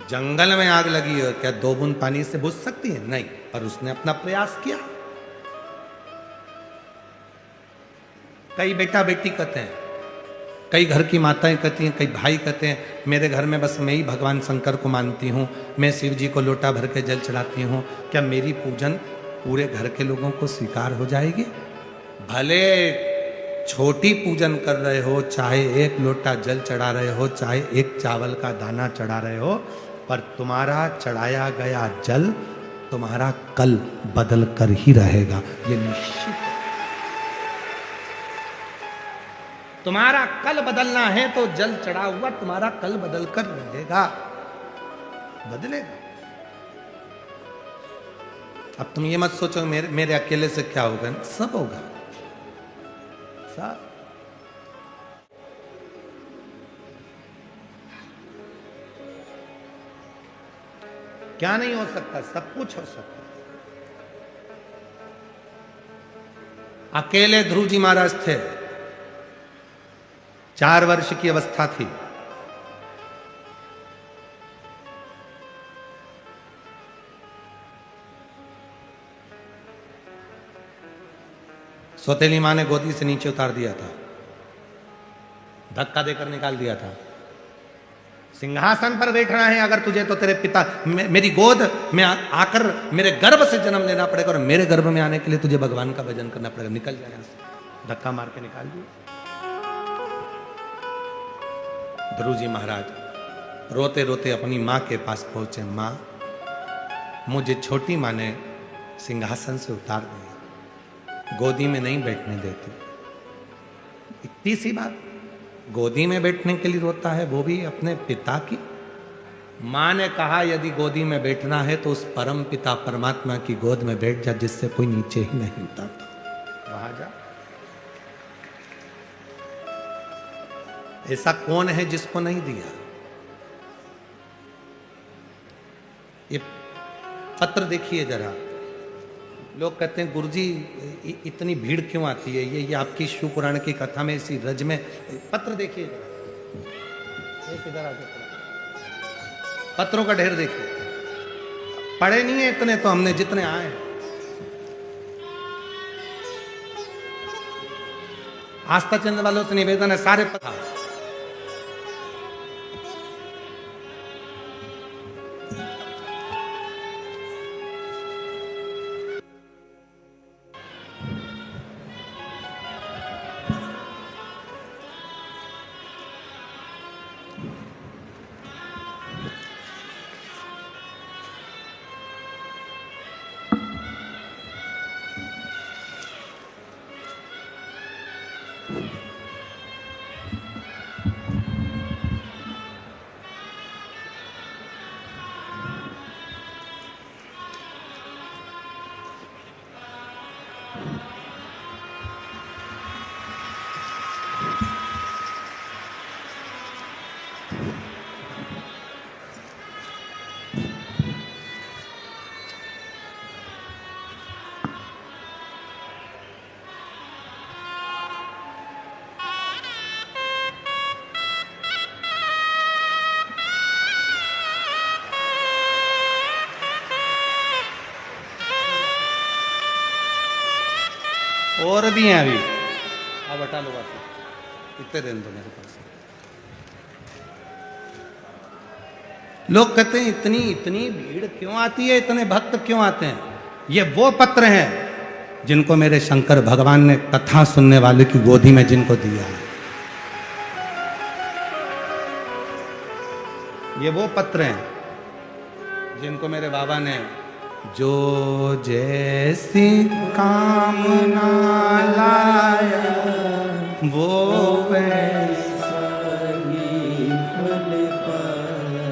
जंगल में आग लगी है, क्या 2 बूंद पानी से बुझ सकती है? नहीं, पर उसने अपना प्रयास किया। कई बेटा बेटी कहते हैं, कई घर की माताएं कहती हैं, कई भाई कहते हैं मेरे घर में बस मैं ही भगवान शंकर को मानती हूँ, मैं शिव जी को लोटा भर के जल चढ़ाती हूँ, क्या मेरी पूजन पूरे घर के लोगों को स्वीकार हो जाएगी? भले छोटी पूजन कर रहे हो, चाहे 1 लोटा जल चढ़ा रहे हो, चाहे 1 चावल का दाना चढ़ा रहे हो, पर तुम्हारा चढ़ाया गया जल तुम्हारा कल बदल कर ही रहेगा, ये निश्चित। तुम्हारा कल बदलना है तो जल चढ़ा हुआ तुम्हारा कल बदल कर रहेगा, बदलेगा। अब तुम ये मत सोचो मेरे अकेले से क्या होगा, सब होगा, सब। क्या नहीं हो सकता? सब कुछ हो सकता। अकेले ध्रुव जी महाराज थे, 4 वर्ष की अवस्था थी, सौतेली मां ने गोदी से नीचे उतार दिया था, धक्का देकर निकाल दिया था। सिंहासन पर बैठना है अगर तुझे तो तेरे पिता मेरी गोद में आकर मेरे गर्भ से जन्म लेना पड़ेगा, और मेरे गर्भ में आने के लिए तुझे भगवान का भजन करना पड़ेगा, निकल जाए यहां से। धक्का मार के निकाल दिया। ध्रुव जी महाराज रोते रोते अपनी मां के पास पहुंचे, मां मुझे छोटी मां ने सिंहासन से उतार दिया, गोदी में नहीं बैठने देती। इतनी सी बात, गोदी में बैठने के लिए रोता है, वो भी अपने पिता की। मां ने कहा यदि गोदी में बैठना है तो उस परम पिता परमात्मा की गोद में बैठ जा, जिससे कोई नीचे ही नहीं उतरता, वहां जा। ऐसा कौन है जिसको नहीं दिया? ये पत्र देखिए जरा, लोग कहते हैं गुरुजी इतनी भीड़ क्यों आती है, ये आपकी शिव पुराण की कथा में इसी रज में। पत्र देखिए जरा, इधर आके पत्रों का ढेर देखिए। पढ़े नहीं है इतने तो हमने, जितने आए हैं। आस्था चंद वालों से निवेदन है, सारे पता। और भी हैं अभी। अब हटा लो बात, इतने रहने दो मेरे पास। लोग कहते हैं इतनी इतनी भीड़ क्यों आती है, इतने भक्त क्यों आते हैं? ये वो पत्र हैं जिनको मेरे शंकर भगवान ने कथा सुनने वाले की गोदी में जिनको दिया है। ये वो पत्र हैं जिनको मेरे बाबा ने, जो जैसी कामना लाया वो वैसा ही फल पाया,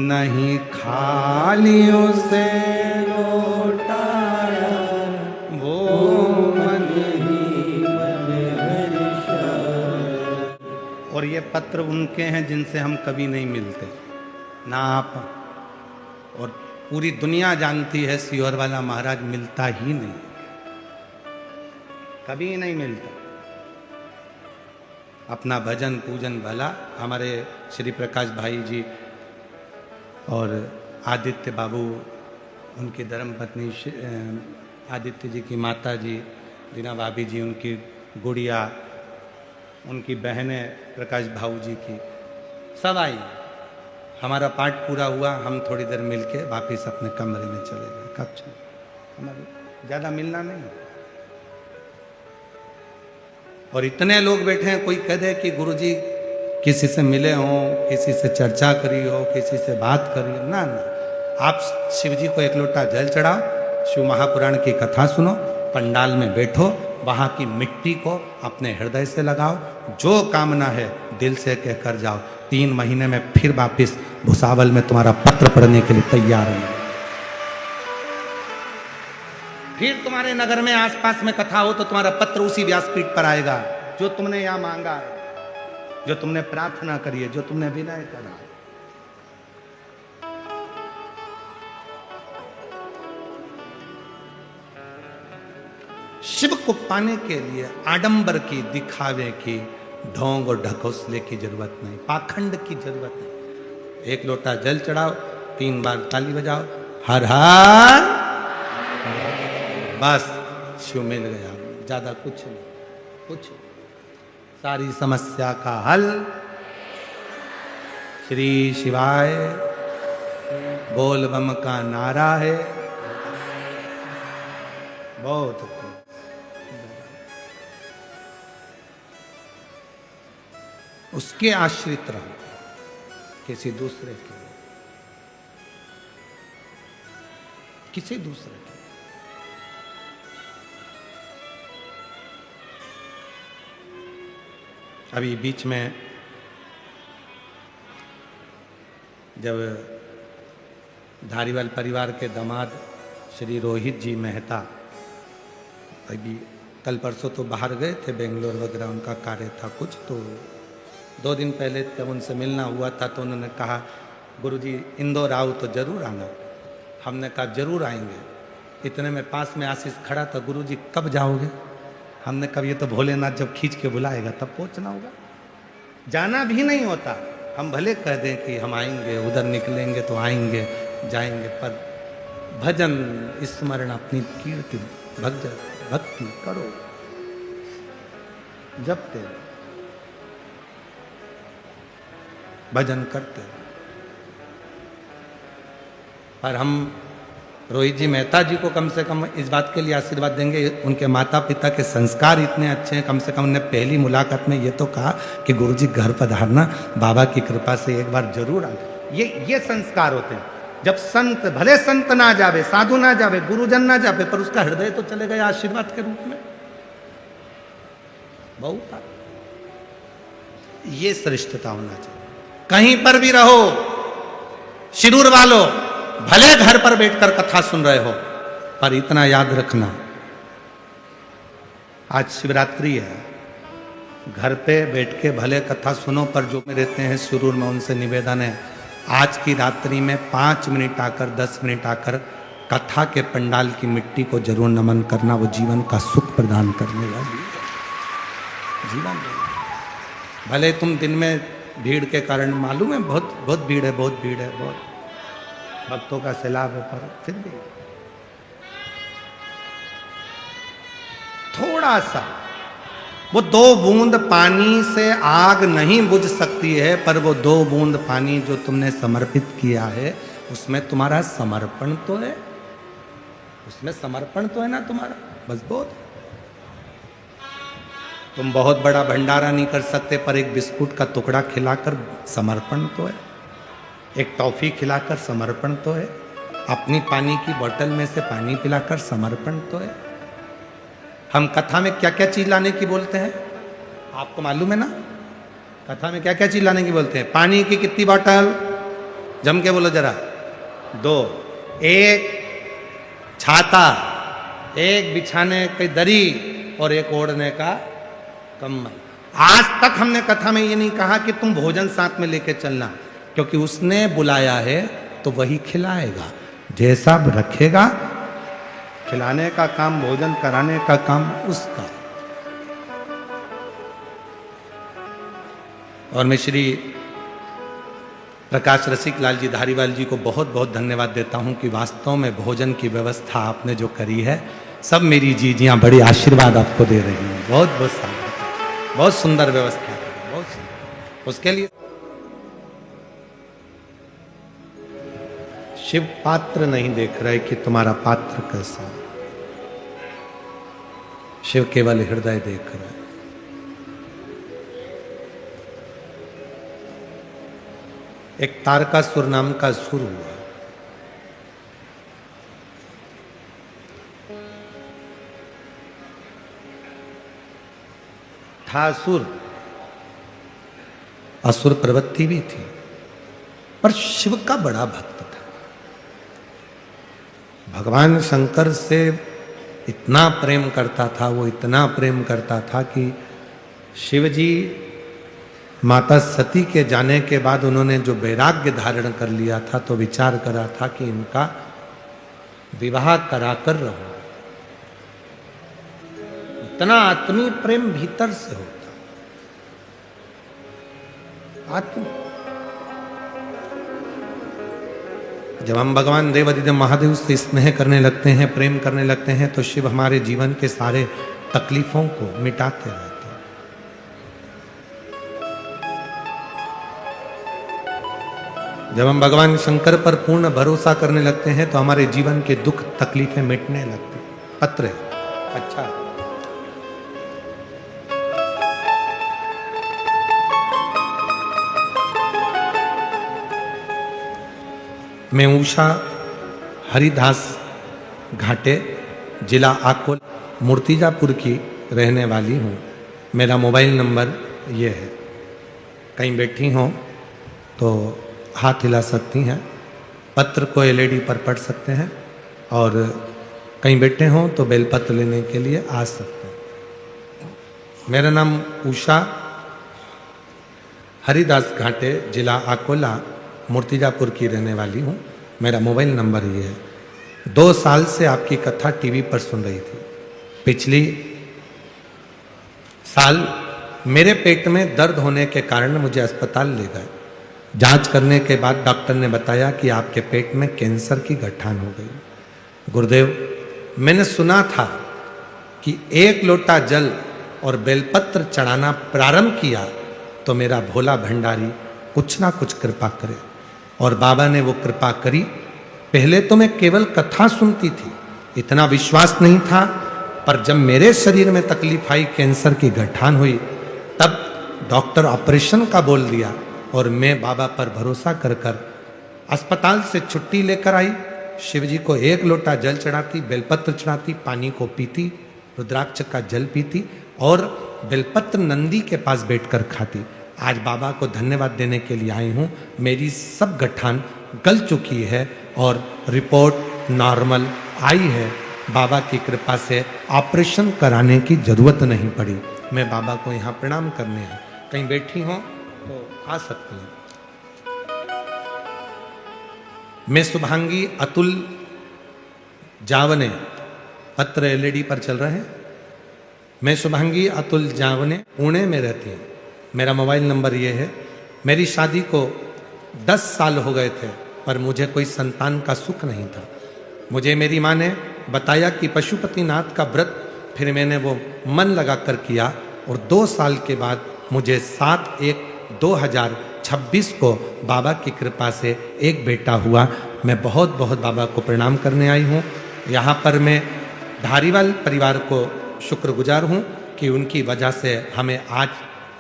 नहीं खाली उसे लौटाया, वो मन ही मन हर्षाया। और ये पत्र उनके हैं जिनसे हम कभी नहीं मिलते, ना आप और पूरी दुनिया जानती है सीहोर वाला महाराज मिलता ही नहीं, कभी नहीं मिलता। अपना भजन पूजन भला हमारे श्री प्रकाश भाई जी और आदित्य बाबू, उनकी धर्मपत्नी आदित्य जी की माता जी दीना भाभी जी, उनकी गुड़िया, उनकी बहनें प्रकाश भाऊ जी की, सब आई। हमारा पाठ पूरा हुआ, हम थोड़ी देर मिलके वापिस अपने कमरे में चले गए। कब चले? हमारे ज़्यादा मिलना नहीं। और इतने लोग बैठे हैं, कोई कह दे कि गुरुजी किसी से मिले हों, किसी से चर्चा करी हो, किसी से बात करी हो, ना ना। आप शिव जी को एक लोटा जल चढ़ाओ, शिव महापुराण की कथा सुनो, पंडाल में बैठो, वहाँ की मिट्टी को अपने हृदय से लगाओ, जो कामना है दिल से कह कर जाओ। 3 महीने में फिर वापिस भुसावल में तुम्हारा पत्र पढ़ने के लिए तैयार है। फिर तुम्हारे नगर में आसपास में कथा हो तो तुम्हारा पत्र उसी व्यासपीठ पर आएगा, जो तुमने यहां मांगा है, जो तुमने प्रार्थना करी है, जो तुमने विनय करा है। शिव को पाने के लिए आडंबर की, दिखावे की, ढोंग और ढकोसले की जरूरत नहीं, पाखंड की जरूरत नहीं। एक लोटा जल चढ़ाओ, 3 बार ताली बजाओ, हर हर, बस शिव मिल गया। ज्यादा कुछ नहीं, कुछ सारी समस्या का हल श्री शिवाय बोल बम का नारा है। बहुत उसके आश्रित रहो, किसी दूसरे के, किसी दूसरे के। अभी बीच में जब धारीवाल परिवार के दामाद श्री रोहित जी मेहता अभी कल परसों तो बाहर गए थे, बेंगलोर वगैरह उनका कार्य था कुछ, तो 2 दिन पहले जब उनसे मिलना हुआ था तो उन्होंने कहा गुरुजी इंदौर आओ तो जरूर आना। हमने कहा जरूर आएंगे। इतने में पास में आशीष खड़ा था, गुरुजी कब जाओगे? हमने कहा ये तो भोलेनाथ जब खींच के बुलाएगा तब पहुंचना होगा, जाना भी नहीं होता। हम भले कह दें कि हम आएंगे, उधर निकलेंगे तो आएंगे जाएंगे, पर भजन स्मरण अपनी कीर्ति भक्ति करो, जपते भजन करते। पर हम रोहित जी मेहता जी को कम से कम इस बात के लिए आशीर्वाद देंगे, उनके माता पिता के संस्कार इतने अच्छे हैं, कम से कम उन्हें पहली मुलाकात में ये तो कहा कि गुरुजी घर पधारना, बाबा की कृपा से एक बार जरूर आना। ये संस्कार होते हैं। जब संत, भले संत ना जावे, साधु ना जावे, गुरुजन ना जावे, पर उसका हृदय तो चले गया आशीर्वाद के रूप में, बहुत ये श्रेष्ठता होना चाहिए। कहीं पर भी रहो, शिरूर वालों, भले घर पर बैठकर कथा सुन रहे हो, पर इतना याद रखना, आज शिवरात्रि है, घर पे बैठ के भले कथा सुनो, पर जो में रहते हैं शिरूर में उनसे निवेदन है, आज की रात्रि में 5 मिनट आकर, 10 मिनट आकर कथा के पंडाल की मिट्टी को जरूर नमन करना। वो जीवन का सुख प्रदान करने वाली जीवन। भले तुम दिन में भीड़ के कारण, मालूम है बहुत भीड़ है, बहुत भीड़ है, बहुत भक्तों का सैलाब है, पर फिर भी थोड़ा सा, वो 2 बूंद पानी से आग नहीं बुझ सकती है, पर वो 2 बूंद पानी जो तुमने समर्पित किया है उसमें तुम्हारा समर्पण तो है, उसमें समर्पण तो है ना तुम्हारा, बस बहुत। तुम बहुत बड़ा भंडारा नहीं कर सकते, पर एक बिस्कुट का टुकड़ा खिलाकर समर्पण तो है, एक टॉफी खिलाकर समर्पण तो है, अपनी पानी की बोतल में से पानी पिलाकर समर्पण तो है। हम कथा में क्या क्या चीज लाने की बोलते हैं, आपको मालूम है ना? कथा में क्या क्या चीज लाने की बोलते हैं? पानी की कितनी बोतल? जम के बोलो जरा। 2, 1 छाता, 1 बिछाने की दरी और 1 ओढ़ने का कम्बल। आज तक हमने कथा में ये नहीं कहा कि तुम भोजन साथ में लेके चलना, क्योंकि उसने बुलाया है तो वही खिलाएगा, जैसा रखेगा। खिलाने का काम, भोजन कराने का काम उसका। और मैं श्री प्रकाश रसिक लाल जी धारीवाल जी को बहुत बहुत धन्यवाद देता हूं कि वास्तव में भोजन की व्यवस्था आपने जो करी है, सब मेरी जीजियां बड़ी आशीर्वाद आपको दे रही हैं। बहुत बहुत सारा, बहुत सुंदर व्यवस्था है, बहुत सुंदर। उसके लिए शिव पात्र नहीं देख रहे कि तुम्हारा पात्र कैसा है, शिव केवल हृदय देख रहा है। एक तारकासुर नाम का सुर हुआ, था असुर, असुर प्रवृत्ति भी थी, पर शिव का बड़ा भक्त था। भगवान शंकर से इतना प्रेम करता था, वो इतना प्रेम करता था कि शिव जी माता सती के जाने के बाद उन्होंने जो वैराग्य धारण कर लिया था, तो विचार करा था कि इनका विवाह कराकर रहूं। इतना आत्मीय प्रेम भीतर से होता, आत्म। जब हम भगवान देवाधिदेव महादेव से स्नेह करने लगते हैं, प्रेम करने लगते हैं, तो शिव हमारे जीवन के सारे तकलीफों को मिटाते रहते हैं। जब हम भगवान शंकर पर पूर्ण भरोसा करने लगते हैं, तो हमारे जीवन के दुख तकलीफें मिटने लगती हैं। पत्र अच्छा, मैं उषा हरिदास घाटे, जिला आकोल, मूर्तिजापुर की रहने वाली हूँ। मेरा मोबाइल नंबर ये है, कहीं बैठी हो तो हाथ हिला सकती हैं, पत्र को एलईडी पर पढ़ सकते हैं, और कहीं बैठे हों तो बेलपत्र लेने के लिए आ सकते हैं। मेरा नाम उषा हरिदास घाटे, जिला अकोला, मूर्तिजापुर की रहने वाली हूँ। मेरा मोबाइल नंबर ये है। 2 साल से आपकी कथा टीवी पर सुन रही थी। पिछली साल मेरे पेट में दर्द होने के कारण मुझे अस्पताल ले गए। जांच करने के बाद डॉक्टर ने बताया कि आपके पेट में कैंसर की गठान हो गई। गुरुदेव, मैंने सुना था कि 1 लोटा जल और बेलपत्र चढ़ाना प्रारंभ किया तो मेरा भोला भंडारी कुछ ना कुछ कृपा करे, और बाबा ने वो कृपा करी। पहले तो मैं केवल कथा सुनती थी, इतना विश्वास नहीं था, पर जब मेरे शरीर में तकलीफ आई, कैंसर की गठान हुई, तब डॉक्टर ऑपरेशन का बोल दिया, और मैं बाबा पर भरोसा कर कर अस्पताल से छुट्टी लेकर आई। शिव जी को 1 लोटा जल चढ़ाती, बेलपत्र चढ़ाती, पानी को पीती, रुद्राक्ष का जल पीती, और बेलपत्र नंदी के पास बैठकर खाती। आज बाबा को धन्यवाद देने के लिए आई हूँ। मेरी सब गठान गल चुकी है और रिपोर्ट नॉर्मल आई है। बाबा की कृपा से ऑपरेशन कराने की जरूरत नहीं पड़ी। मैं बाबा को यहाँ प्रणाम करने हैं, कहीं बैठी हूँ तो आ सकती हैं। मैं शुभांगी अतुल जावने, पत्र एलईडी पर चल रहे हैं। मैं शुभांगी अतुल जावने पुणे में रहती हूँ। मेरा मोबाइल नंबर ये है। मेरी शादी को 10 साल हो गए थे, पर मुझे कोई संतान का सुख नहीं था। मुझे मेरी माँ ने बताया कि पशुपतिनाथ का व्रत फिर मैंने वो मन लगा कर किया और 2 साल के बाद मुझे 7/1/2026 को बाबा की कृपा से एक बेटा हुआ। मैं बहुत बहुत बाबा को प्रणाम करने आई हूँ। यहाँ पर मैं धारीवाल परिवार को शुक्रगुजार हूँ कि उनकी वजह से हमें आज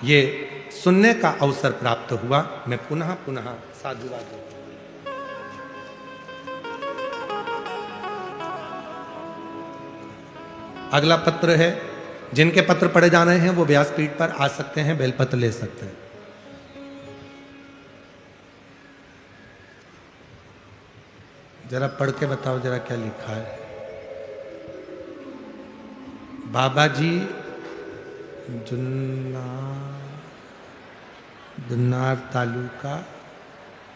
ये सुनने का अवसर प्राप्त हुआ। मैं पुनः पुनः साधुवाद देता हूं। अगला पत्र है, जिनके पत्र पढ़े जा रहे हैं वो व्यासपीठ पर आ सकते हैं, बेलपत्र ले सकते हैं। जरा पढ़ के बताओ जरा क्या लिखा है। बाबा जी जुन्नार तालुका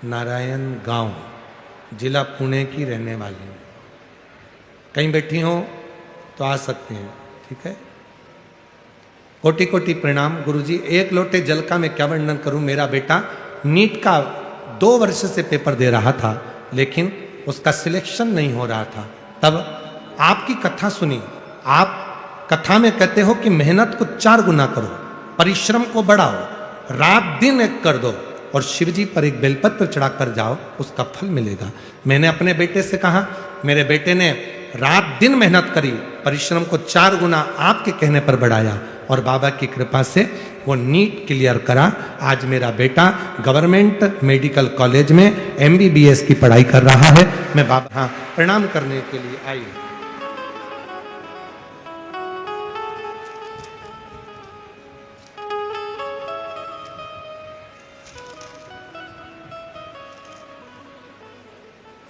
नारायण गांव, जिला पुणे की रहने वाली हूँ। कहीं बैठी हो तो आ सकते हैं, ठीक है। कोटि कोटि प्रणाम गुरुजी। एक लोटे जल का मैं क्या वर्णन करूं। मेरा बेटा नीट का 2 वर्ष से पेपर दे रहा था, लेकिन उसका सिलेक्शन नहीं हो रहा था। तब आपकी कथा सुनी। आप कथा में कहते हो कि मेहनत को 4 गुना करो, परिश्रम को बढ़ाओ, रात दिन एक कर दो और शिव जी पर एक बेलपत्र चढ़ाकर जाओ, उसका फल मिलेगा। मैंने अपने बेटे से कहा, मेरे बेटे ने रात दिन मेहनत करी, परिश्रम को 4 गुना आपके कहने पर बढ़ाया और बाबा की कृपा से वो नीट क्लियर करा। आज मेरा बेटा गवर्नमेंट मेडिकल कॉलेज में MBBS की पढ़ाई कर रहा है। मैं बाबा प्रणाम करने के लिए आई।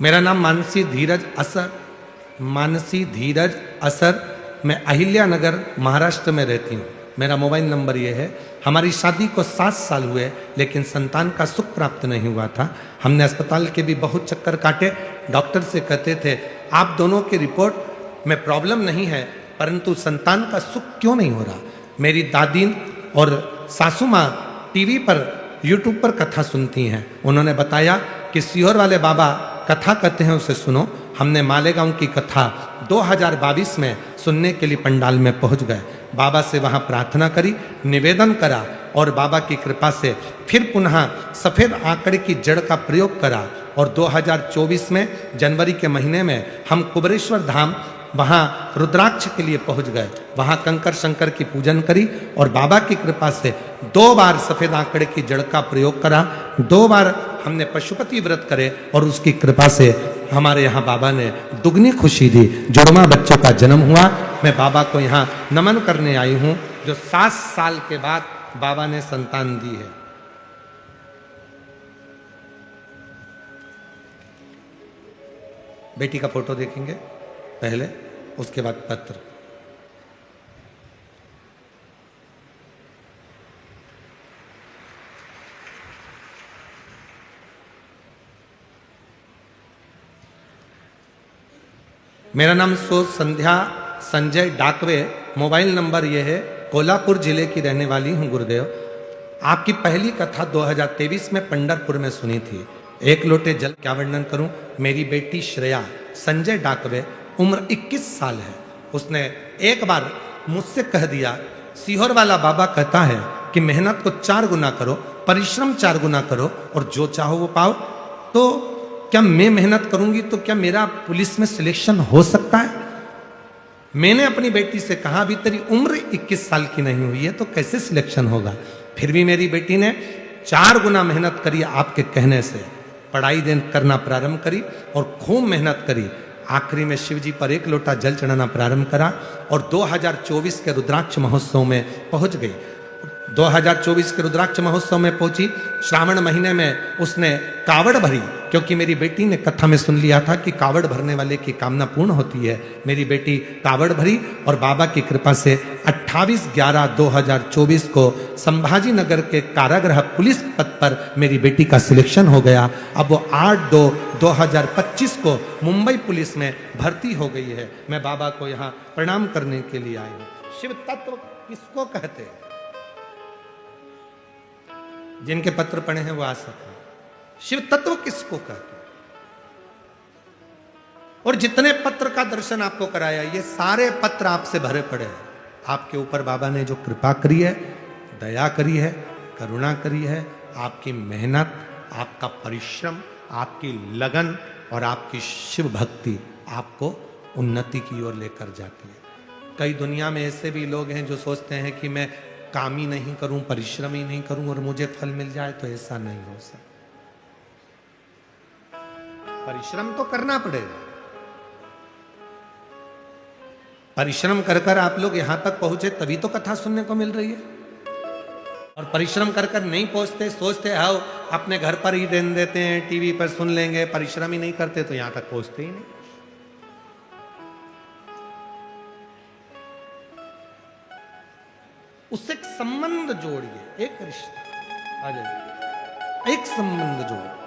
मेरा नाम मानसी धीरज असर। मैं अहिल्या नगर महाराष्ट्र में रहती हूँ। मेरा मोबाइल नंबर ये है। हमारी शादी को 7 साल हुए, लेकिन संतान का सुख प्राप्त नहीं हुआ था। हमने अस्पताल के भी बहुत चक्कर काटे। डॉक्टर से कहते थे आप दोनों की रिपोर्ट में प्रॉब्लम नहीं है, परंतु संतान का सुख क्यों नहीं हो रहा। मेरी दादी और सासू माँ टीवी पर यूट्यूब पर कथा सुनती हैं। उन्होंने बताया कि सीहोर वाले बाबा कथा कहते हैं, उसे सुनो। हमने मालेगांव की कथा 2022 में सुनने के लिए पंडाल में पहुंच गए। बाबा से वहां प्रार्थना करी, निवेदन करा और बाबा की कृपा से फिर पुनः सफेद आंकड़े की जड़ का प्रयोग करा और 2024 में जनवरी के महीने में हम कुबरेश्वर धाम वहाँ रुद्राक्ष के लिए पहुंच गए। वहाँ कंकर शंकर की पूजन करी और बाबा की कृपा से 2 बार सफेद आंकड़े की जड़ का प्रयोग करा। 2 बार हमने पशुपति व्रत करे और उसकी कृपा से हमारे यहाँ बाबा ने दुगनी खुशी दी। जुड़वा बच्चों का जन्म हुआ। मैं बाबा को यहाँ नमन करने आई हूँ, जो 7 साल के बाद बाबा ने संतान दी है। बेटी का फोटो देखेंगे पहले, उसके बाद पत्र। मेरा नाम संध्या संजय डाकवे। मोबाइल नंबर ये है। कोल्हापुर जिले की रहने वाली हूँ गुरुदेव। आपकी पहली कथा 2023 में पंढरपुर में सुनी थी। एक लोटे जल क्या वर्णन करूं। मेरी बेटी श्रेया संजय डाकवे, उम्र 21 साल है। उसने एक बार मुझसे कह दिया, सीहोर वाला बाबा कहता है कि मेहनत को 4 गुना करो, परिश्रम 4 गुना करो और जो चाहो वो पाओ। तो क्या मैं मेहनत करूंगी तो क्या मेरा पुलिस में सिलेक्शन हो सकता है। मैंने अपनी बेटी से कहा, अभी तेरी उम्र 21 साल की नहीं हुई है तो कैसे सिलेक्शन होगा। फिर भी मेरी बेटी ने 4 गुना मेहनत करी। आपके कहने से पढ़ाई करना प्रारंभ करी और खूब मेहनत करी। आखिरी में शिव जी पर 1 लोटा जल चढ़ाना प्रारंभ करा और 2024 के रुद्राक्ष महोत्सव में पहुंच गई। 2024 के रुद्राक्ष महोत्सव में पहुंची। श्रावण महीने में उसने कावड़ भरी, क्योंकि मेरी बेटी ने कथा में सुन लिया था कि कावड़ भरने वाले की कामना पूर्ण होती है। मेरी बेटी कावड़ भरी और बाबा की कृपा से 28/11/2024 को संभाजी नगर के कारागृह पुलिस पद पर मेरी बेटी का सिलेक्शन हो गया। अब वो 8/2/2025 को मुंबई पुलिस में भर्ती हो गई है। मैं बाबा को यहाँ प्रणाम करने के लिए आई हूँ। शिव तत्व किसको कहते हैं। जिनके पत्र पढ़े हैं वो आ सकते हैं। शिव तत्व किसको कहते हैं। और जितने पत्र का दर्शन आपको कराया, ये सारे पत्र आपसे भरे पड़े हैं। आपके ऊपर बाबा ने जो कृपा करी है, दया करी है, करुणा करी है, आपकी मेहनत, आपका परिश्रम, आपकी लगन और आपकी शिव भक्ति आपको उन्नति की ओर लेकर जाती है। कई दुनिया में ऐसे भी लोग हैं जो सोचते हैं कि मैं काम ही नहीं करूं, परिश्रम ही नहीं करूं और मुझे फल मिल जाए, तो ऐसा नहीं हो सकता। परिश्रम तो करना पड़ेगा। परिश्रम कर कर आप लोग यहां तक पहुंचे, तभी तो कथा सुनने को मिल रही है। और परिश्रम कर कर नहीं पहुंचते, सोचते आओ अपने घर पर ही देन देते हैं, टीवी पर सुन लेंगे, परिश्रम ही नहीं करते, तो यहां तक पहुंचते ही नहीं। उससे एक संबंध जोड़िए, एक रिश्ता आ जाइए, एक संबंध जोड़िए।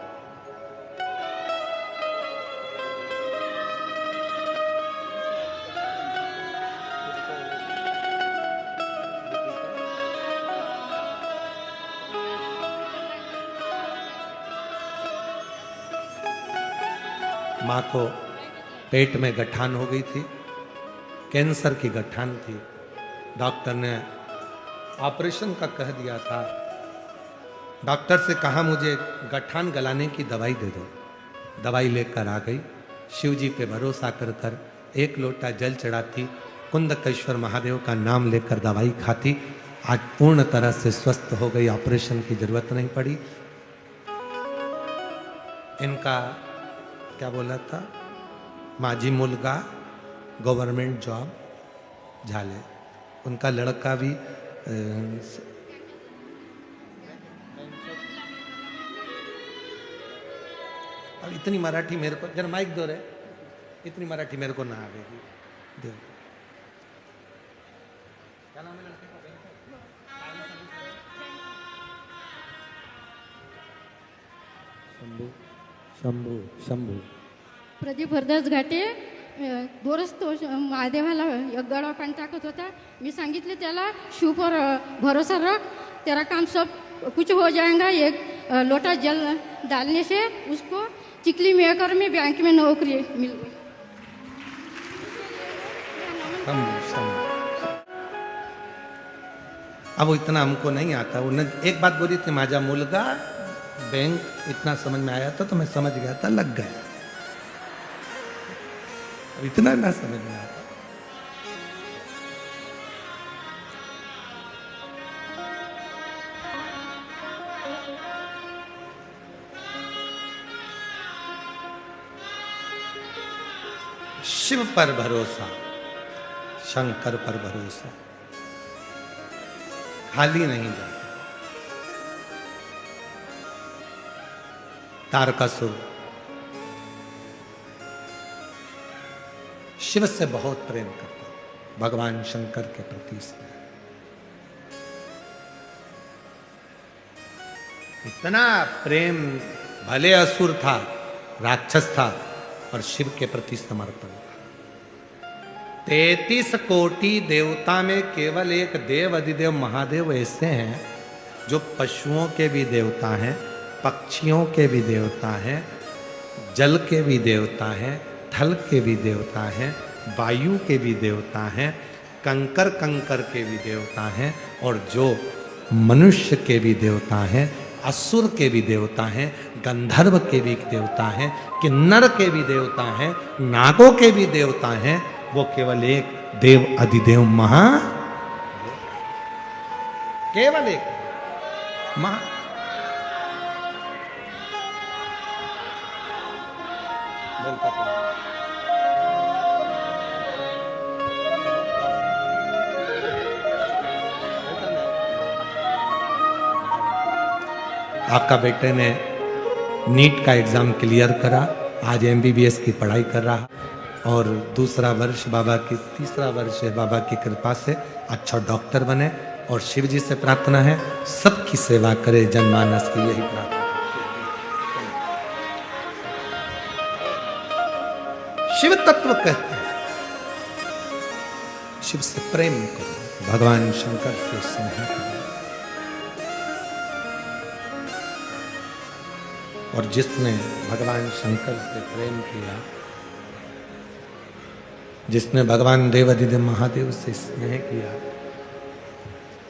माँ को पेट में गठान हो गई थी, कैंसर की गठान थी। डॉक्टर ने ऑपरेशन का कह दिया था। डॉक्टर से कहा मुझे गठान गलाने की दवाई दे दो। दवाई लेकर आ गई। शिव जी पे भरोसा कर कर एक लोटा जल चढ़ाती, कुंदकेश्वर महादेव का नाम लेकर दवाई खाती। आज पूर्ण तरह से स्वस्थ हो गई, ऑपरेशन की जरूरत नहीं पड़ी। इनका क्या बोला था, माझी मुलगा गवर्नमेंट जॉब झाले। उनका लड़का भी अब इतनी मराठी मेरे को, जरा माइक दो रे, इतनी मराठी मेरे को ना आवेगी। दो। क्या नाम है लड़के का? शंभू शंभू शंभू प्रदीप हरदास घाटे दोरच तो महादेवाला एक गडा पाणी टाकत होता. मी सांगितले त्याला शिव पर भरोसा रख, तेरा काम सब कुछ हो जाएगा. एक लोटा जल डालने से उसको चिकली मेकर में बैंक में नौकरी मिल गई. अब वो इतना हमको नहीं आता. उन्होंने एक बात बोली थी, माझा मुलगा बैंक, इतना समझ में आया था तो मैं समझ गया था, लग गया. इतना ना समझ में आता. शिव पर भरोसा, शंकर पर भरोसा खाली नहीं जाता. तारकासुर शिव से बहुत प्रेम करता, भगवान शंकर के प्रति स्नेह. इतना प्रेम, भले असुर था, राक्षस था, पर शिव के प्रति समर्पण था. 33 कोटि देवता में केवल एक देव अधिदेव महादेव ऐसे हैं जो पशुओं के भी देवता हैं, पक्षियों के भी देवता हैं, जल के भी देवता हैं, थल के भी देवता हैं, वायु के भी देवता हैं, कंकर कंकर के भी देवता हैं, और जो मनुष्य के भी देवता हैं, असुर के भी देवता हैं, गंधर्व के भी देवता हैं, किन्नर के भी देवता हैं, नागों के भी देवता हैं. वो केवल एक देव अधिदेव महा, केवल एक महा. आपका बेटे ने नीट का एग्जाम क्लियर करा, आज एमबीबीएस की पढ़ाई कर रहा, और दूसरा वर्ष बाबा की, तीसरा वर्ष है बाबा की कृपा से अच्छा डॉक्टर बने. और शिव जी से प्रार्थना है सबकी सेवा करे, जनमानस की यही प्रार्थना. शिव तत्व कहते हैं शिव से प्रेम करो, भगवान शंकर से स्नेह करो. और जिसने भगवान शंकर से प्रेम किया जिसने भगवान देवाधिदेव महादेव से स्नेह किया,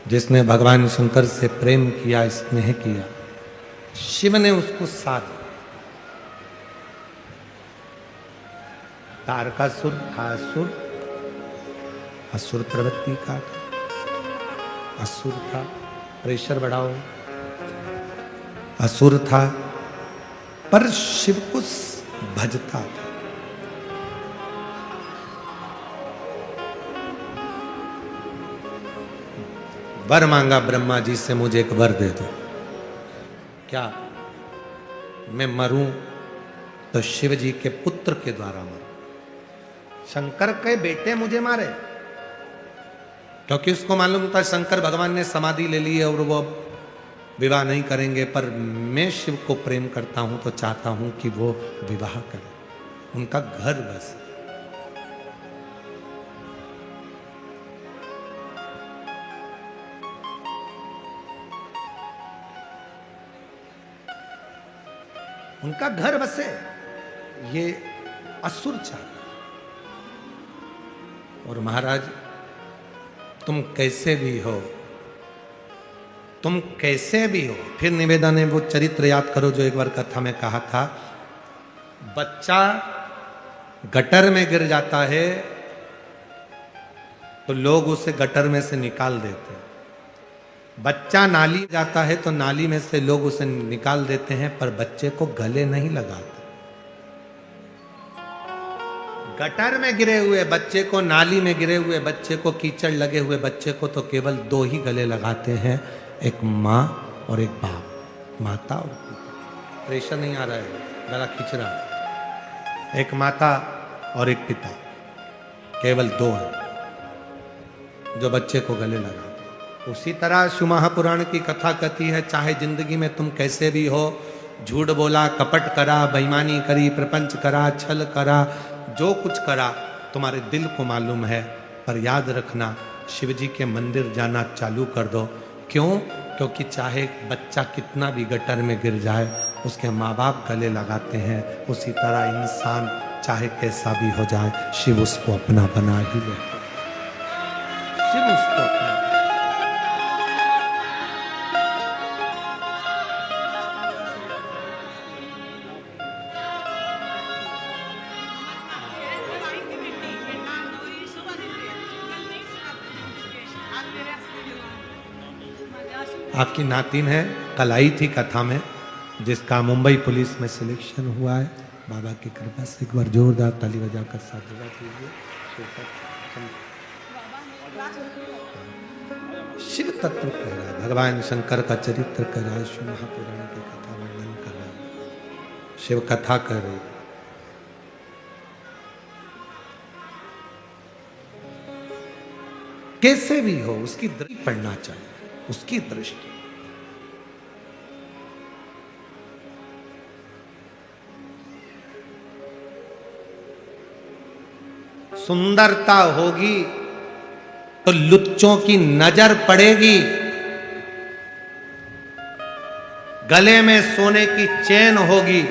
जिसने भगवान शंकर से प्रेम किया, स्नेह किया, शिव ने उसको साथ। तारकासुर था असुर, असुर प्रवृत्ति का था, असुर था, प्रेशर बढ़ाओ, असुर था, पर शिव को भजता था। वर मांगा ब्रह्मा जी से, मुझे एक वर दे दो। क्या मैं मरूं तो शिव जी के पुत्र के द्वारा मरूं, शंकर के बेटे मुझे मारे, क्योंकि उसको मालूम था शंकर भगवान ने समाधि ले ली है और वो विवाह नहीं करेंगे, पर मैं शिव को प्रेम करता हूं तो चाहता हूं कि वो विवाह करें, उनका घर बस। उनका घर बसे, ये असुर चाहता। और महाराज तुम कैसे भी हो, तुम कैसे भी हो, फिर निवेदन है वो चरित्र याद करो जो एक बार कथा में कहा था। बच्चा गटर में गिर जाता है तो लोग उसे गटर में से निकाल देते हैं, बच्चा नाली जाता है तो नाली में से लोग उसे निकाल देते हैं, पर बच्चे को गले नहीं लगाते। गटर में गिरे हुए बच्चे को, नाली में गिरे हुए बच्चे को, कीचड़ लगे हुए बच्चे को तो केवल दो ही गले लगाते हैं, एक माँ और एक बाप, माता और पिता। प्रेशर नहीं आ रहा है, गला खींच रहा है। एक माता और एक पिता, केवल दो है जो बच्चे को गले लगाते। उसी तरह शिव महापुराण की कथा कहती है, चाहे जिंदगी में तुम कैसे भी हो, झूठ बोला, कपट करा, बेईमानी करी, प्रपंच करा, छल करा, जो कुछ करा तुम्हारे दिल को मालूम है, पर याद रखना शिव जी के मंदिर जाना चालू कर दो। क्यों? क्योंकि चाहे बच्चा कितना भी गटर में गिर जाए, उसके माँ बाप गले लगाते हैं। उसी तरह इंसान चाहे कैसा भी हो जाए, शिव उसको अपना बना ही लेते, शिव उसको अपना। आपकी नातिन है, कल आई थी कथा में, जिसका मुंबई पुलिस में सिलेक्शन हुआ है। बाबा की कृपा से एक बार जोरदार ताली बजाकर साधुवाद कीजिए। शिव तत्व कह रहा है, भगवान शंकर का चरित्र कर रहा है, शिव महापुराण की कथा वर्णन कर रहा है, शिव कथा कर रहे। कैसे भी हो उसकी दृष्टि पढ़ना चाहिए, उसकी दृष्टि। सुंदरता होगी तो लुच्चों की नजर पड़ेगी, गले में सोने की चेन होगी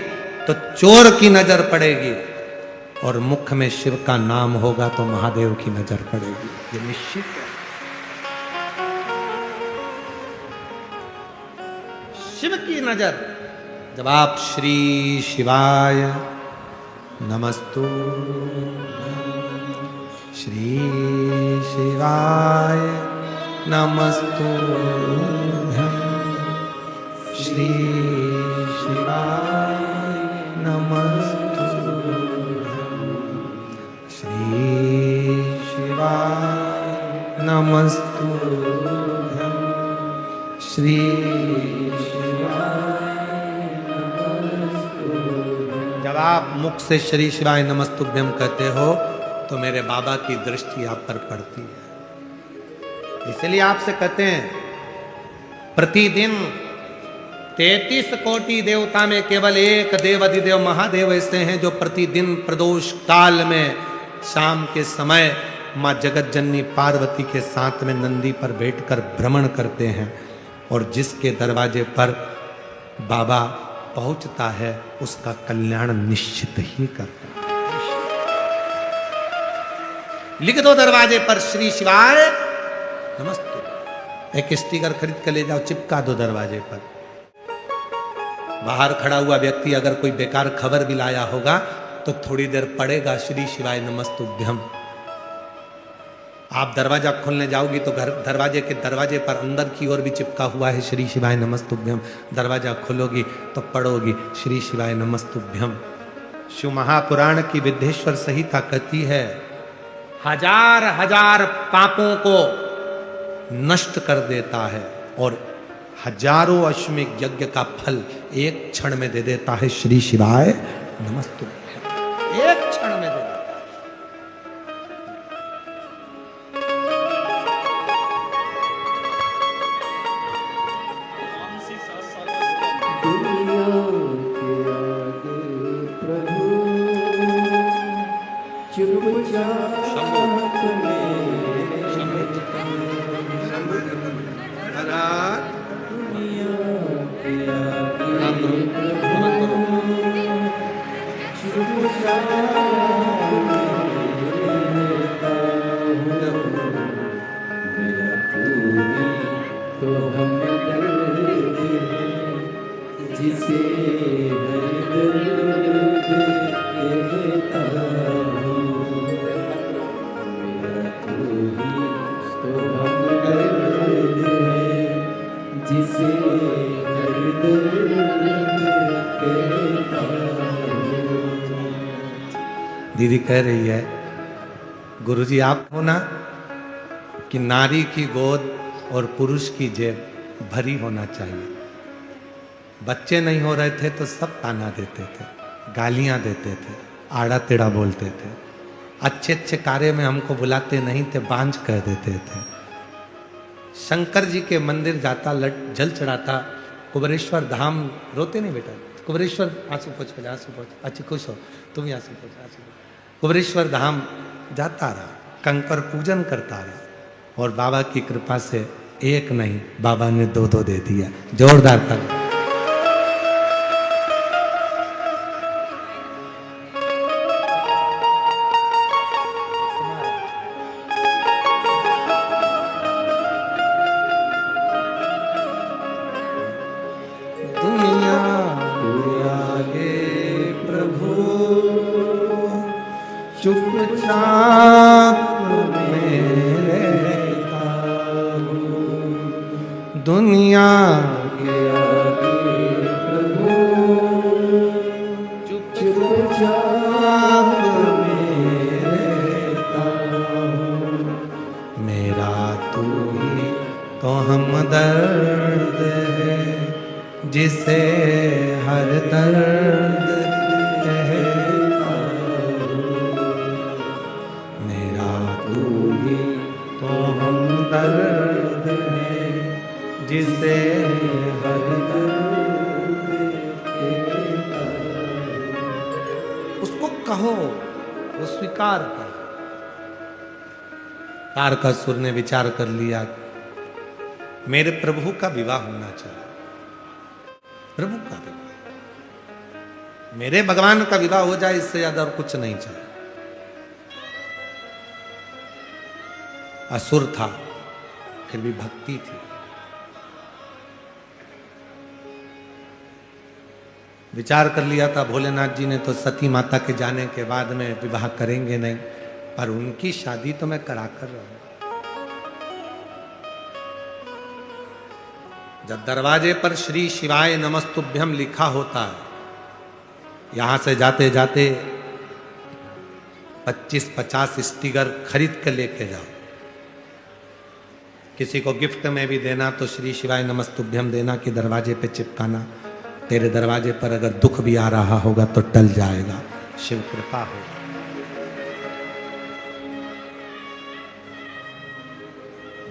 तो चोर की नजर पड़ेगी, और मुख में शिव का नाम होगा तो महादेव की नजर पड़ेगी। ये निश्चित है। शिव की नजर, जब आप श्री शिवाय नमस्तु, श्री शिवाय नमस्तु, श्री शिवाय नमस्तु, श्री शिवाय नमस्तु, श्री जब आप मुख से श्री शिवाय नमस्तुभ्यम कहते हो तो मेरे बाबा की दृष्टि आप पर पड़ती है। इसलिए आपसे कहते हैं, प्रतिदिन 33 कोटि देवता में केवल एक देव अधिदेव महादेव ऐसे हैं जो प्रतिदिन प्रदोष काल में शाम के समय माँ जगत जननी पार्वती के साथ में नंदी पर बैठकर भ्रमण करते हैं, और जिसके दरवाजे पर बाबा पहुंचता है उसका कल्याण निश्चित ही करता है। लिख दो दरवाजे पर श्री शिवाय नमस्तु। एक स्टिकर खरीद कर ले जाओ, चिपका दो दरवाजे पर। बाहर खड़ा हुआ व्यक्ति अगर कोई बेकार खबर भी लाया होगा तो थोड़ी देर पड़ेगा श्री शिवाय नमस्तुभ्यम। आप दरवाजा खोलने जाओगी तो घर दरवाजे के दरवाजे पर अंदर की ओर भी चिपका हुआ है श्री शिवाय नमस्तुभ्यम। दरवाजा खोलोगी तो पढ़ोगी श्री शिवाय नमस्तुभ्यम। शिव महापुराण की विद्येश्वर संहिता कहती है, हजार हजार पापों को नष्ट कर देता है और हजारों अश्वमेध यज्ञ का फल एक क्षण में दे देता है श्री शिवाय नमस्तुभ्यम। एक क्षण में दे देता है। दुनिया के आगे प्रभु चुपचाप दुनिया के आगे चुपचाप मेरा तू ही तो हम दर्द है जिसे दर्द कहता हूँ। मेरा तू ही तो हम दर्द है जिसे दर्द कहता हूँ। दीदी कह रही है, गुरुजी आप हो ना कि नारी की गोद और पुरुष की जेब भरी होना चाहिए। बच्चे नहीं हो रहे थे तो सब ताना देते थे, गालियां देते थे, आड़ा टेढ़ा बोलते थे, अच्छे अच्छे कार्य में हमको बुलाते नहीं थे, बांझ कह देते थे। शंकर जी के मंदिर जाता, जल चढ़ाता, कुबेरेश्वर धाम, रोते नहीं बेटा, कुबेरेश्वर आंसू पोछ पहले, आंसू पोछ, अच्छी खुश हो तुम ही, आंसू पोछ, आंसू पोछ। कुबेरेश्वर धाम जाता रहा, कंकर पूजन करता रहा और बाबा की कृपा से एक नहीं बाबा ने दो दो दे दिया। जोरदार तक चुपचाप मेरे दुनिया के आगे प्रभु चुपचाप मेरा तू ही तो हम दर्द है जिसे हर दर्द कहता हूँ। मेरा तू ही तो हम दर्द है जिसे हर दर्द कहता हूँ। उसको कहो, वो स्वीकार कर। तारकासुर ने विचार कर लिया, मेरे प्रभु का विवाह होना चाहिए। प्रभु का विवाह, मेरे भगवान का विवाह हो जाए, इससे ज्यादा और कुछ नहीं चाहिए। असुर था, फिर भी भक्ति थी। विचार कर लिया था भोलेनाथ जी ने तो सती माता के जाने के बाद में विवाह करेंगे नहीं, पर उनकी शादी तो मैं करा कर रहा हूं। जब दरवाजे पर श्री शिवाय नमस्तुभ्यम लिखा होता है, यहां से जाते जाते 25-50 स्टिकर खरीद कर लेके जाओ। किसी को गिफ्ट में भी देना तो श्री शिवाय नमस्तुभ्यम देना कि दरवाजे पे चिपकाना। तेरे दरवाजे पर अगर दुख भी आ रहा होगा तो टल जाएगा, शिव कृपा होगा।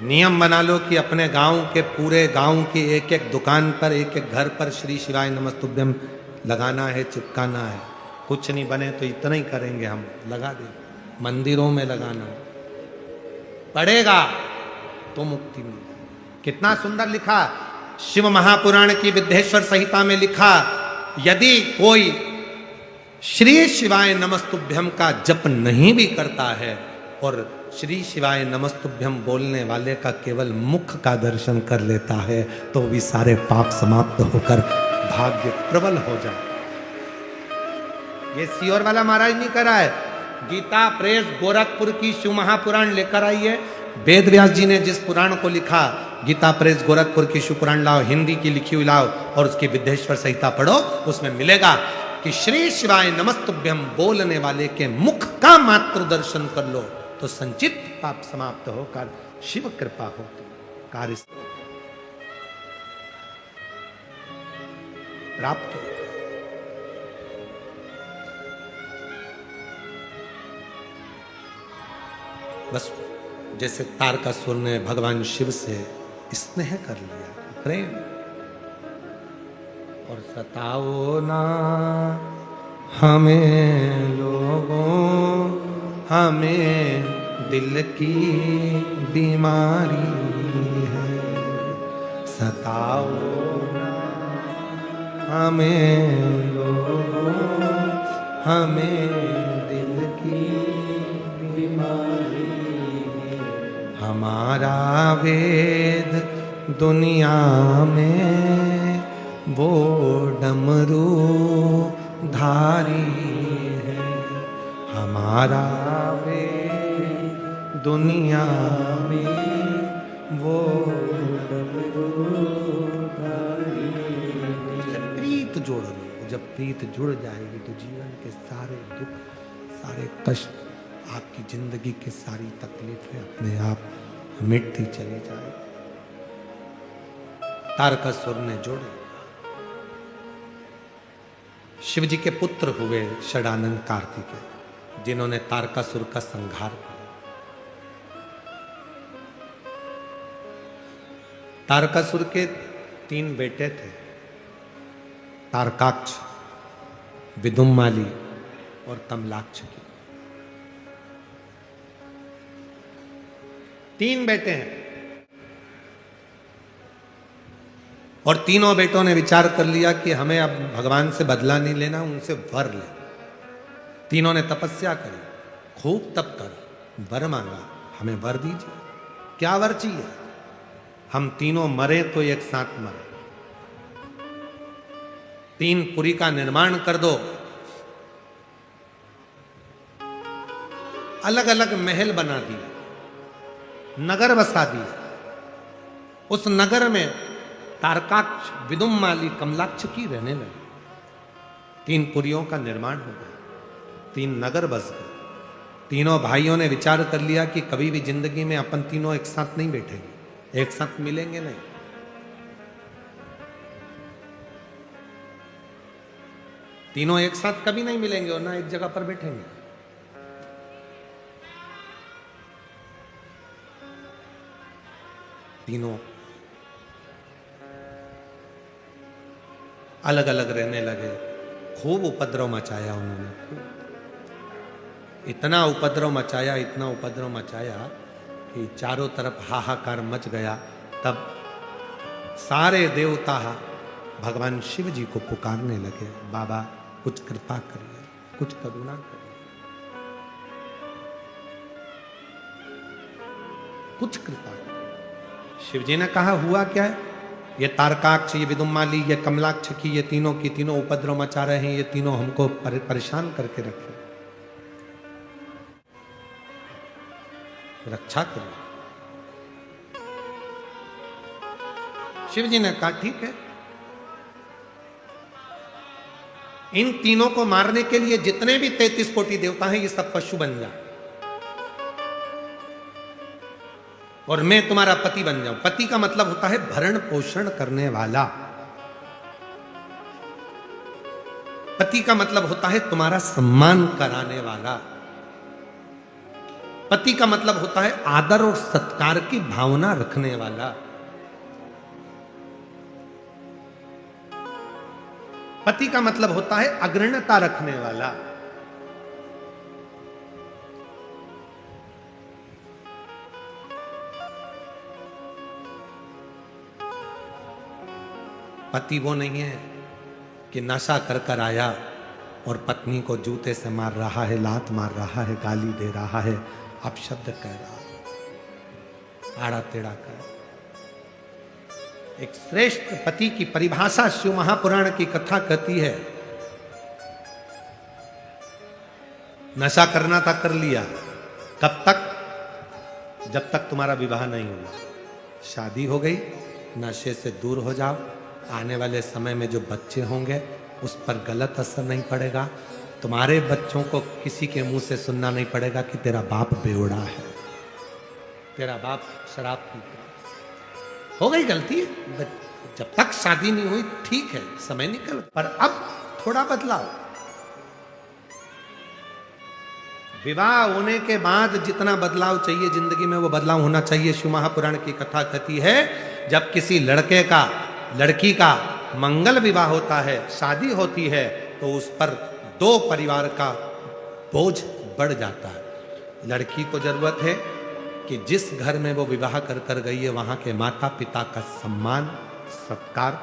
नियम बना लो कि अपने गांव के पूरे गांव की एक एक दुकान पर, एक एक घर पर श्री शिवाय नमस्तुभ्यम लगाना है, चिपकाना है। कुछ नहीं बने तो इतना ही करेंगे हम, लगा देंगे। मंदिरों में लगाना पड़ेगा तो मुक्ति मिलेगी। कितना सुंदर लिखा शिव महापुराण की विद्येश्वर संहिता में लिखा, यदि कोई श्री शिवाय नमस्तुभ्यम का जप नहीं भी करता है और श्री शिवाय नमस्तुभ्यम बोलने वाले का केवल मुख का दर्शन कर लेता है तो भी सारे पाप समाप्त होकर भाग्य प्रबल हो जाए। ये सीओर वाला महाराज नहीं करा है, गीता प्रेस गोरखपुर की शिव महापुराण लेकर आई है। वेद व्यास जी ने जिस पुराण को लिखा, गीता प्रेस गोरखपुर की शिव पुराण लाओ, हिंदी की लिखी हुई लाओ और उसकी विद्येश्वर संहिता पढ़ो, उसमें मिलेगा कि श्री शिवाय नमस्तुभ्यम बोलने वाले के मुख का मात्र दर्शन कर लो तो संचित पाप समाप्त होकर शिव कृपा होती। कार्य प्राप्त हो। बस जैसे तारकासुर ने भगवान शिव से स्नेह कर लिया, प्रेम, और सताओ ना हमें लोगों, हमें दिल की बीमारी है, सताओ ना हमें लोगों, हमें दिल की बीमारी है। हमारा वेद दुनिया में वो डमरू धारी है, हमारा वेद दुनिया में वो डमरू धारी है। प्रीत जोड़ लो, जब प्रीत जुड़ जाएगी तो जीवन के सारे दुख, सारे कष्ट, आपकी जिंदगी की सारी तकलीफें अपने आप मिटती चली जाए। तारकासुर ने जोड़े। शिव जी के पुत्र हुए षडानंद कार्तिकेय, जिन्होंने तारकासुर का संहार किया। तारकासुर के 3 बेटे थे, तारकाक्ष, विदुम्माली और कमलाक्ष की। 3 बेटे हैं और तीनों बेटों ने विचार कर लिया कि हमें अब भगवान से बदला नहीं लेना, उनसे वर ले। तीनों ने तपस्या करी, खूब तप कर, वर मांगा, हमें वर दीजिए। क्या वर चाहिए? हम तीनों मरे तो एक साथ मरे, 3 पुरी का निर्माण कर दो, अलग अलग महल बना दिए, नगर बसा दिए। उस नगर में तारकाक्ष, विदुम्माली, कमलाक्ष की रहने लगे। 3 पुरियों का निर्माण हो गया, 3 नगर बस गए। तीनों भाइयों ने विचार कर लिया कि कभी भी जिंदगी में अपन तीनों एक साथ नहीं बैठेंगे, एक साथ मिलेंगे नहीं। तीनों एक साथ कभी नहीं मिलेंगे और ना एक जगह पर बैठेंगे। तीनों अलग अलग रहने लगे। खूब उपद्रव मचाया उन्होंने, इतना उपद्रव मचाया, इतना उपद्रव मचाया कि चारों तरफ हाहाकार मच गया। तब सारे देवता भगवान शिव जी को पुकारने लगे, बाबा कुछ कृपा करिए, कुछ करुणा करिए, कुछ कृपा करिए। शिव जी ने कहा हुआ क्या है? ये तारकाक्ष, ये विदुम्माली, ये कमलाक्ष की, ये तीनों की तीनों उपद्रव मचा रहे हैं, ये तीनों हमको परेशान करके रखे, रक्षा करिए। शिव जी ने कहा ठीक है, इन तीनों को मारने के लिए जितने भी 33 कोटि देवता हैं, ये सब पशु बन जाए और मैं तुम्हारा पति बन जाऊं। पति का मतलब होता है भरण पोषण करने वाला। पति का मतलब होता है तुम्हारा सम्मान कराने वाला। पति का मतलब होता है आदर और सत्कार की भावना रखने वाला। पति का मतलब होता है अग्रणता रखने वाला। पति वो नहीं है कि नशा कर कर आया और पत्नी को जूते से मार रहा है, लात मार रहा है, गाली दे रहा है, अपशब्द कह रहा, आड़ा टेढ़ा कह। एक श्रेष्ठ पति की परिभाषा शिव महापुराण की कथा कहती है, नशा करना था कर लिया, कब तक? जब तक तुम्हारा विवाह नहीं हुआ। शादी हो गई, नशे से दूर हो जाओ, आने वाले समय में जो बच्चे होंगे उस पर गलत असर नहीं पड़ेगा। तुम्हारे बच्चों को किसी के मुंह से सुनना नहीं पड़ेगा कि तेरा बाप बेवड़ा है, तेरा बाप शराब पीता है। हो गई गलती, जब तक शादी नहीं हुई ठीक है, समय निकल, पर अब थोड़ा बदलाव। विवाह होने के बाद जितना बदलाव चाहिए जिंदगी में वो बदलाव होना चाहिए। शिव महापुराण की कथा कहती है, जब किसी लड़के का लड़की का मंगल विवाह होता है, शादी होती है, तो उस पर दो परिवार का बोझ बढ़ जाता है। लड़की को जरूरत है कि जिस घर में वो विवाह कर कर गई है वहां के माता पिता का सम्मान सत्कार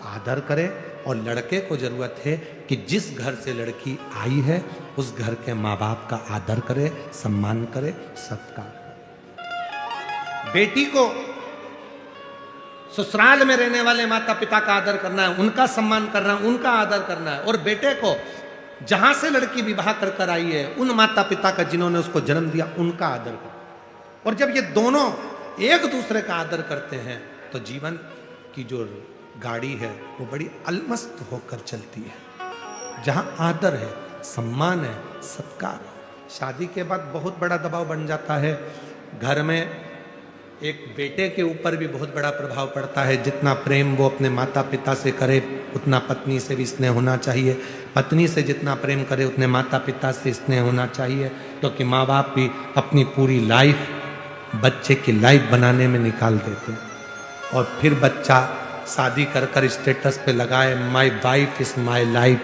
आदर करे, और लड़के को जरूरत है कि जिस घर से लड़की आई है उस घर के माँ बाप का आदर करे, सम्मान करे, सत्कार करे। बेटी को ससुराल में रहने वाले माता पिता का आदर करना है, उनका सम्मान करना है, उनका आदर करना है, और बेटे को जहां से लड़की विवाह कर कर आई है उन माता पिता का जिन्होंने उसको जन्म दिया उनका आदर करना। और जब ये दोनों एक दूसरे का आदर करते हैं तो जीवन की जो गाड़ी है वो बड़ी अलमस्त होकर चलती है। जहां आदर है, सम्मान है, सत्कार है। शादी के बाद बहुत बड़ा दबाव बन जाता है। घर में एक बेटे के ऊपर भी बहुत बड़ा प्रभाव पड़ता है। जितना प्रेम वो अपने माता पिता से करे उतना पत्नी से भी स्नेह होना चाहिए, पत्नी से जितना प्रेम करे उतने माता पिता से स्नेह होना चाहिए, क्योंकि माँ बाप भी अपनी पूरी लाइफ बच्चे की लाइफ बनाने में निकाल देते हैं। और फिर बच्चा शादी कर कर स्टेटस पे लगाए my wife is my life,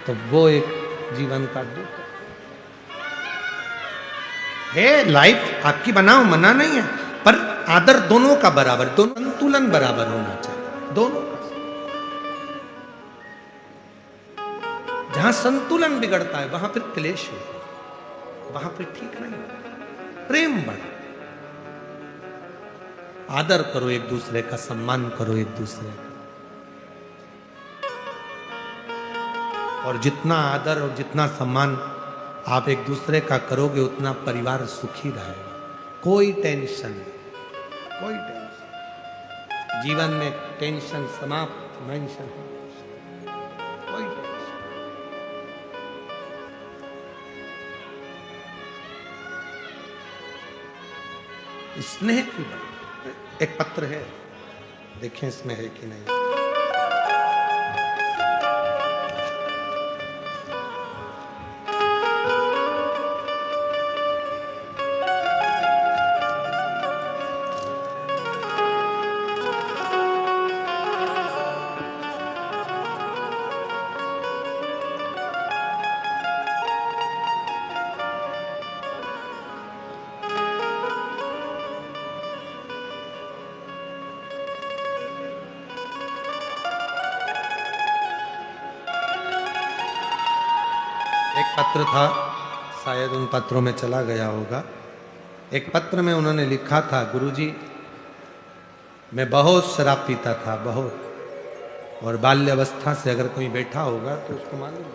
तो वो एक जीवन का दुख है। लाइफ आपकी बनाओ, मना नहीं है, पर आदर दोनों का बराबर, दोनों संतुलन बराबर होना चाहिए, दोनों का। जहां संतुलन बिगड़ता है वहां फिर क्लेश होता है, वहां फिर ठीक नहीं होता। प्रेम बढ़ा, आदर करो एक दूसरे का, सम्मान करो एक दूसरे का। और जितना आदर और जितना सम्मान आप एक दूसरे का करोगे उतना परिवार सुखी रहेगा। कोई टेंशन नहीं, कोई टेंशन, जीवन में टेंशन समाप्त, मेंशन कोई टेंशन। स्नेह की बात। एक पत्र है, देखें इसमें है कि नहीं। एक पत्र था, शायद उन पत्रों में चला गया होगा। एक पत्र में उन्होंने लिखा था, गुरुजी मैं बहुत शराब पीता था, बहुत, और बाल्यावस्था से अगर कोई बैठा होगा तो उसको मालूम है।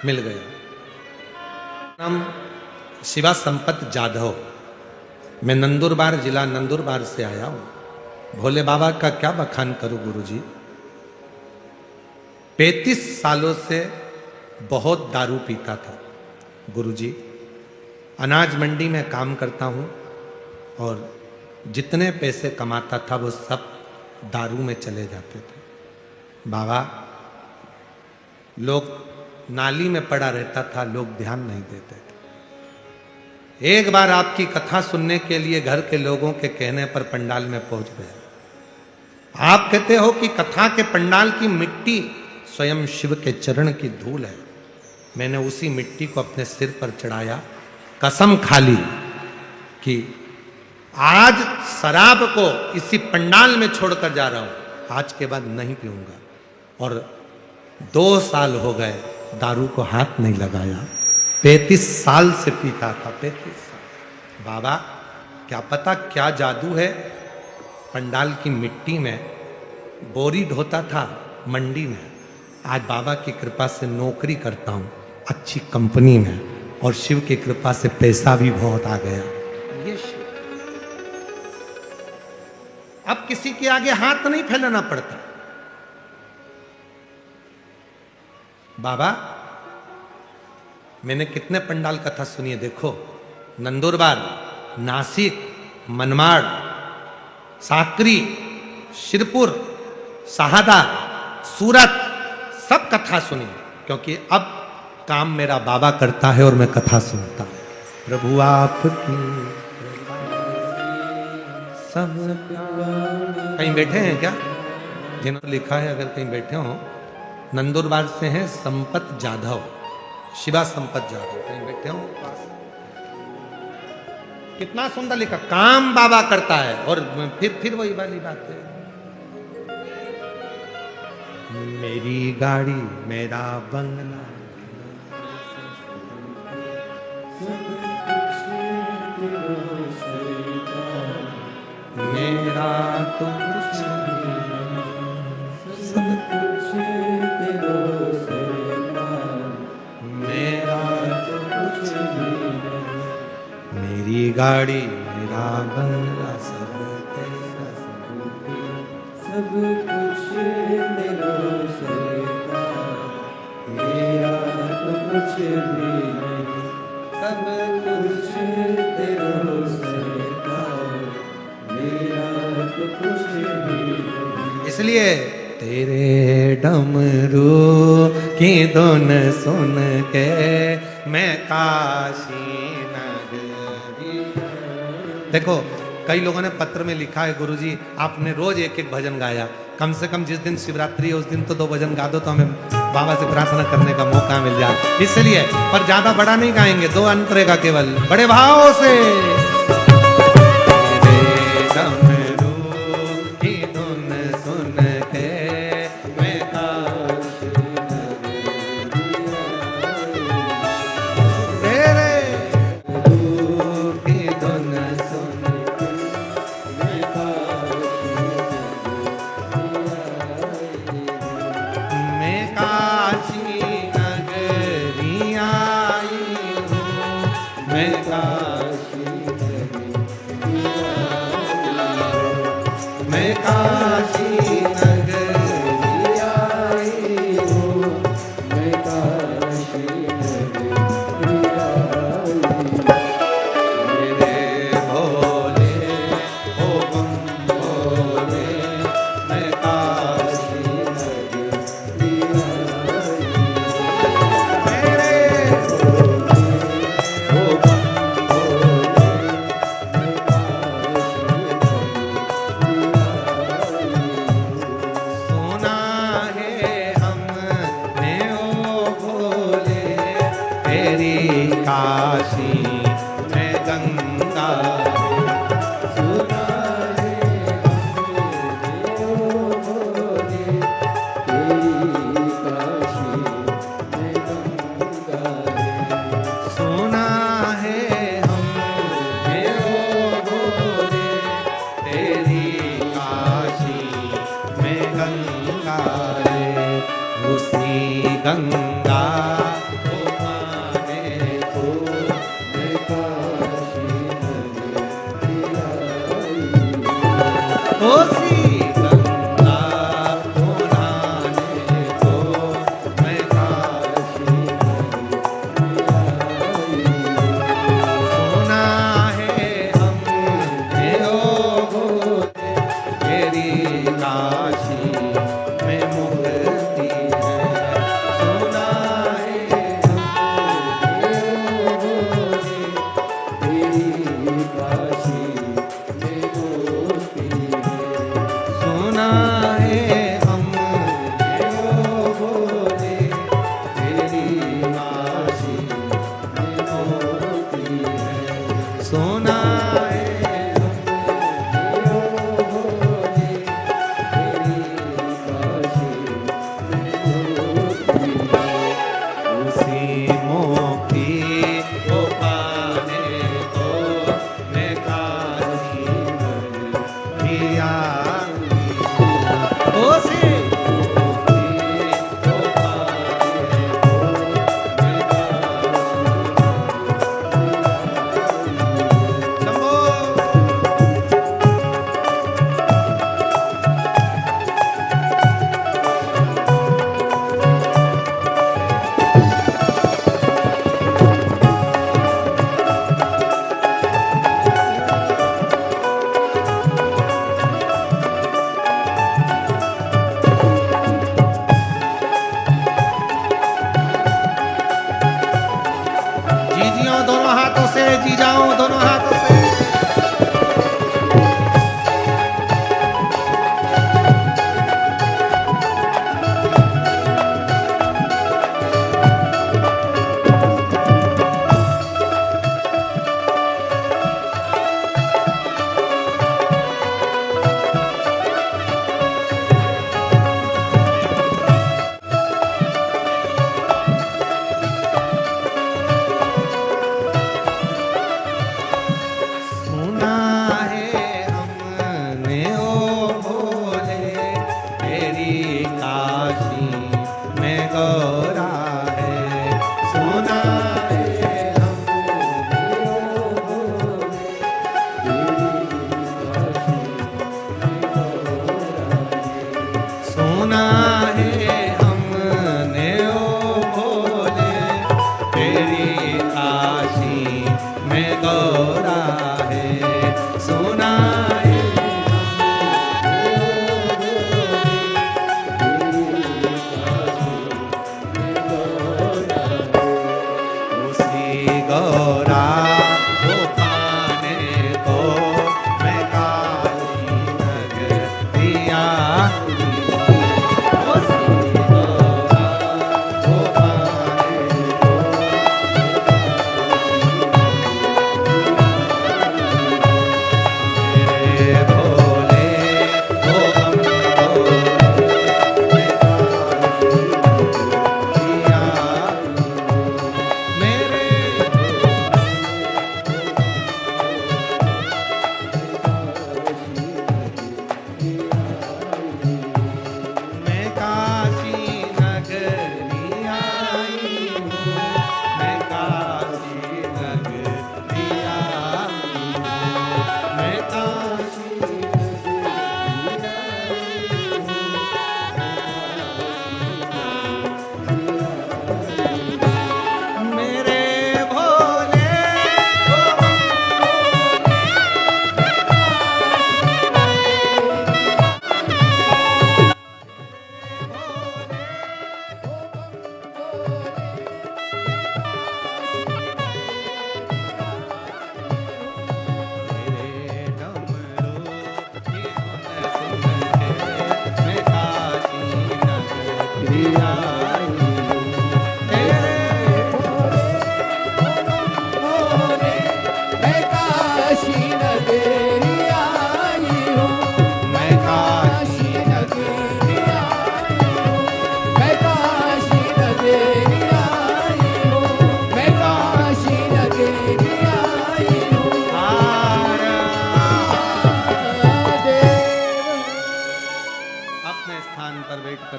मिल गया। नाम शिवा संपत जाधव, मैं नंदुरबार जिला नंदुरबार से आया हूं। भोले बाबा का क्या बखान करूं गुरुजी। 35 सालों से बहुत दारू पीता था गुरुजी। अनाज मंडी में काम करता हूं और जितने पैसे कमाता था वो सब दारू में चले जाते थे। बाबा, लोग नाली में पड़ा रहता था, लोग ध्यान नहीं देते थे। एक बार आपकी कथा सुनने के लिए घर के लोगों के कहने पर पंडाल में पहुंच गया। आप कहते हो कि कथा के पंडाल की मिट्टी स्वयं शिव के चरण की धूल है। मैंने उसी मिट्टी को अपने सिर पर चढ़ाया, कसम खा ली कि आज शराब को इसी पंडाल में छोड़कर जा रहा हूं, आज के बाद नहीं पीऊंगा। और 2 साल हो गए दारू को हाथ नहीं लगाया। 35 साल से पीता था, 35 साल। बाबा क्या पता क्या जादू है, पंडाल की मिट्टी में बोरी ढोता था मंडी में, आज बाबा की कृपा से नौकरी करता हूं अच्छी कंपनी में, और शिव की कृपा से पैसा भी बहुत आ गया। ये शिव। अब किसी के आगे हाथ नहीं फैलाना पड़ता। बाबा मैंने कितने पंडाल कथा सुनी है, देखो नंदुरबार, नासिक, मनमाड़, साकरी, शिरपुर, शहादा, सूरत, सब कथा सुनी, क्योंकि अब काम मेरा बाबा करता है और मैं कथा सुनता हूं। प्रभु आपकी सब। कहीं बैठे हैं क्या जिन्होंने लिखा है, अगर कहीं बैठे हो? नंदुरबार से हैं संपत जाधव, शिवा संपत जाधव, कहीं बैठे हो पास? कितना सुंदर लिखा, काम बाबा करता है। और फिर वही वाली बात है, मेरी गाड़ी मेरा बंगला, मेरा तो कुछ सब कुछ तेरो सरकार, मेरा तो कुछ भी नहीं। मेरी गाड़ी मेरा बंगला सब तेरा। सब कुछ तेरो सरकार, मेरा तो कुछ भी नहीं। सब कुछ तेरो सरकार, मेरा तो कुछ भी नहीं। इसलिए तेरे डमरू की धुन सुन के मैं काशी नगरी। देखो कई लोगों ने पत्र में लिखा है, गुरुजी आपने रोज एक एक भजन गाया, कम से कम जिस दिन शिवरात्रि है उस दिन तो 2 भजन गा दो, तो हमें बाबा से प्रार्थना करने का मौका मिल जाए। इसलिए पर ज्यादा बड़ा नहीं गाएंगे, 2 अंतरे का केवल बड़े भाव से। तेरे डमरू की धुन सुन के मैं काशी तेरे डमरू की धुन सुन मैं काशी नगरी आई हूँ, मैं काशी मैं काशी नगरी आई हूँ, मैं काशी नगरी आई हूँ। मेरे भोले ओ बम भोले, मैं काशी नगरी आई मेरे ओ बम भोले, मैं काशी सुना है हमने ओ भोले, तेरी काशी में गंगा सुना है हमने ओ भोले, तेरी काशी में गंगा है। सुना है हमने ओ भोले, तेरी काशी में गंगा है। उसी गंगा को पाने को मैं काशी नगरी आई हूँ। उसी गंगा को नहाने को मैं काशी सुना है हमने ओ भोले, तेरी काशी में मुक्ति है। सुना है हमने ओ भोले, तेरी काशी में मुक्ति है। हाथों से जी जाओ, दोनों हाथों से।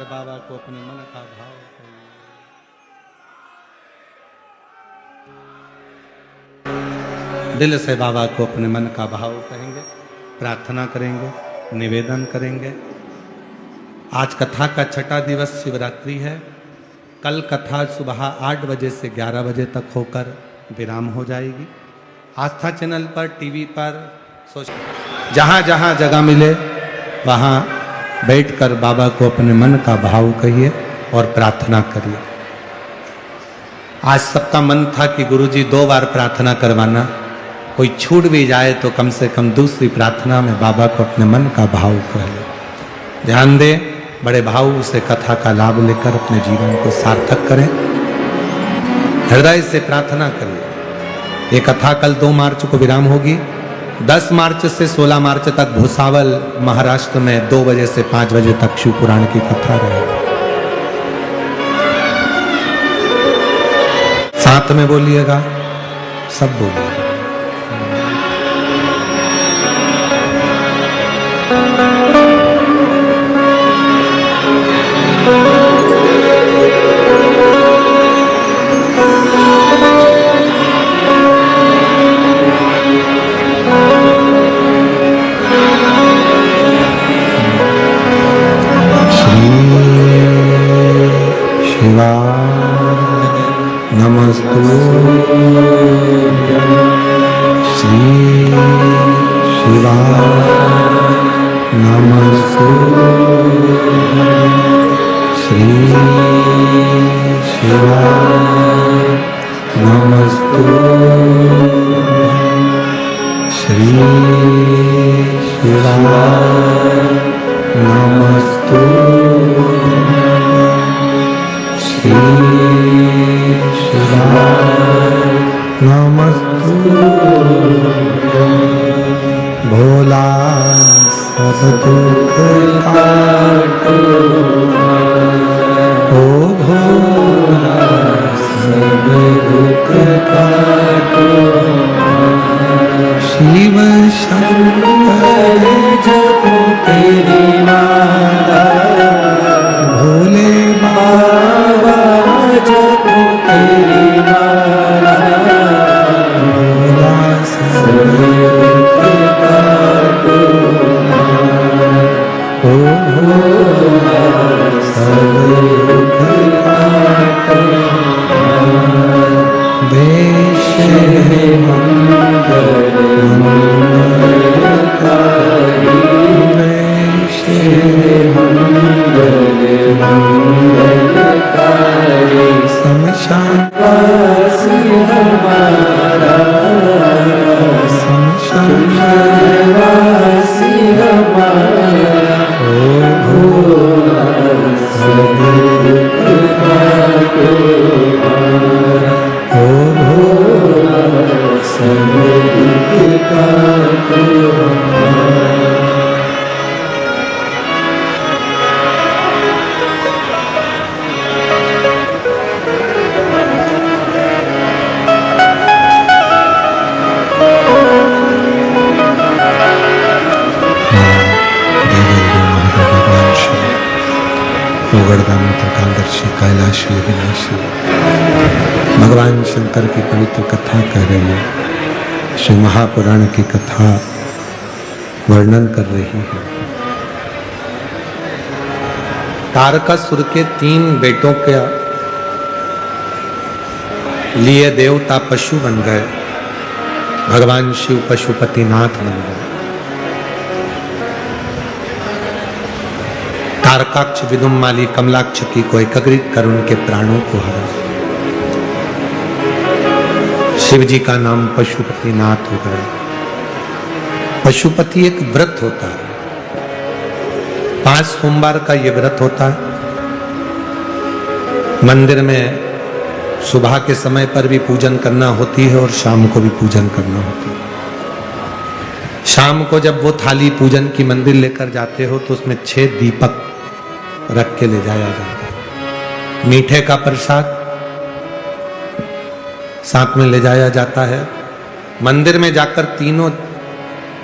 बाबा को अपने मन का भाव कहिए। दिल से बाबा को अपने मन का भाव कहेंगे, प्रार्थना करेंगे, निवेदन करेंगे। आज कथा का छठा दिवस शिवरात्रि है। कल कथा सुबह 8 बजे से 11 बजे तक होकर विराम हो जाएगी। आस्था चैनल पर, टीवी पर, जहाँ जहाँ जगह मिले वहाँ बैठकर बाबा को अपने मन का भाव कहिए और प्रार्थना करिए। आज सबका मन था कि गुरुजी 2 बार प्रार्थना करवाना, कोई छूट भी जाए तो कम से कम दूसरी प्रार्थना में बाबा को अपने मन का भाव कह ले। ध्यान दें, बड़े भाव से कथा का लाभ लेकर अपने जीवन को सार्थक करें। हृदय से प्रार्थना करिए। ये कथा कल 2 मार्च को विराम होगी। 10 मार्च से 16 मार्च तक भुसावल महाराष्ट्र में 2 बजे से 5 बजे तक शिव पुराण की कथा रहेगी। साथ में बोलिएगा, सब बोलिएगा। नमस्तु शिवाय नमस्तु श्री शिवाय नमस्तु भोला सब दुख काटो ओ भोला सब दुख काटो शिव शंकर जपो तेरी माला भोले बाबा जपो तेरी माला भोला सब दुख काटो ओ भोला सब दुख काटो देश मंगल मंगलकारी देश मंगल मंगलकारी शमशान वासी हमारा शमशान वासी हमारा ओ भोला सब दुख काटो ओ भोला सब दुख काटो गोवर्धन त्रिकालदर्शी कैलाशी विनाशी भगवान शंकर की पवित्र कथा कह रही है। श्री महापुराण की कथा वर्णन कर रही है। तारकासुर के 3 बेटों के लिए देवता पशु बन गए। भगवान शिव पशुपतिनाथ बन गए। तारकाक्ष विदुम्माली कमलाक्ष की को एकत्रित कर उनके प्राणों को हरा। शिव जी का नाम पशुपतिनाथ हो गया। पशुपति एक व्रत होता है। 5 सोमवार का ये व्रत होता है। मंदिर में सुबह के समय पर भी पूजन करना होती है और शाम को भी पूजन करना होता है। शाम को जब वो थाली पूजन की मंदिर लेकर जाते हो तो उसमें 6 दीपक रख के ले जाया जाता है। मीठे का प्रसाद साथ में ले जाया जाता है। मंदिर में जाकर तीनों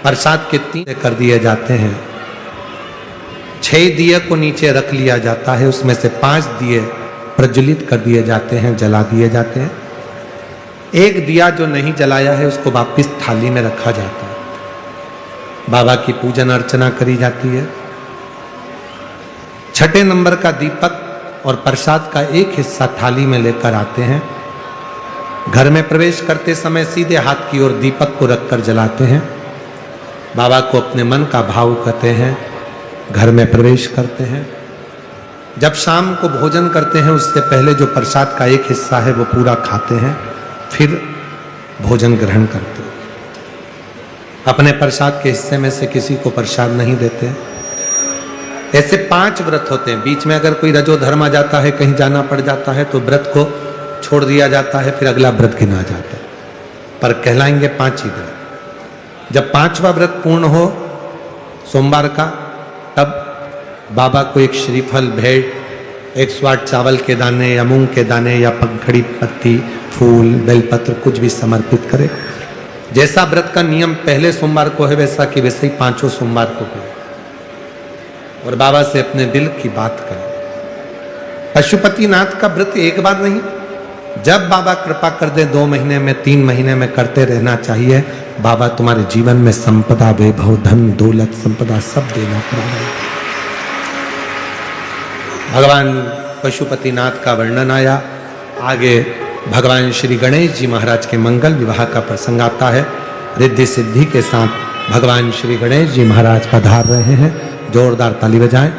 प्रसाद के 3 कर दिए जाते हैं। 6 दिए को नीचे रख लिया जाता है। उसमें से 5 दिए प्रज्वलित कर दिए जाते हैं, जला दिए जाते हैं। 1 दिया जो नहीं जलाया है उसको वापिस थाली में रखा जाता है। बाबा की पूजन अर्चना करी जाती है। 6ठे नंबर का दीपक और प्रसाद का एक हिस्सा थाली में लेकर आते हैं। घर में प्रवेश करते समय सीधे हाथ की ओर दीपक को रखकर जलाते हैं। बाबा को अपने मन का भाव कहते हैं। घर में प्रवेश करते हैं। जब शाम को भोजन करते हैं उससे पहले जो प्रसाद का एक हिस्सा है वो पूरा खाते हैं, फिर भोजन ग्रहण करते हैं। अपने प्रसाद के हिस्से में से किसी को प्रसाद नहीं देते। ऐसे 5 व्रत होते हैं। बीच में अगर कोई रजो धर्म आ जाता है, कहीं जाना पड़ जाता है तो व्रत को छोड़ दिया जाता है, फिर अगला व्रत गिना जाता है, पर कहलाएंगे 5 ही व्रत। जब 5वां व्रत पूर्ण हो सोमवार का, तब बाबा को एक श्रीफल भेंट, 108 चावल के दाने या मूंग के दाने या पंखड़ी पत्ती, फूल, बेलपत्र कुछ भी समर्पित करे। जैसा व्रत का नियम पहले सोमवार को है वैसा कि वैसे ही 5 सोमवार को करे और बाबा से अपने दिल की बात करें। पशुपतिनाथ का व्रत एक बार नहीं, जब बाबा कृपा कर दे 2 महीने में, 3 महीने में करते रहना चाहिए। बाबा तुम्हारे जीवन में संपदा, वैभव, धन, दौलत, संपदा सब देना पड़ेगा। भगवान पशुपतिनाथ का वर्णन आया। आगे भगवान श्री गणेश जी महाराज के मंगल विवाह का प्रसंग आता है। रिद्धि सिद्धि के साथ भगवान श्री गणेश जी महाराज पधार रहे हैं। जोरदार ताली बजाएं।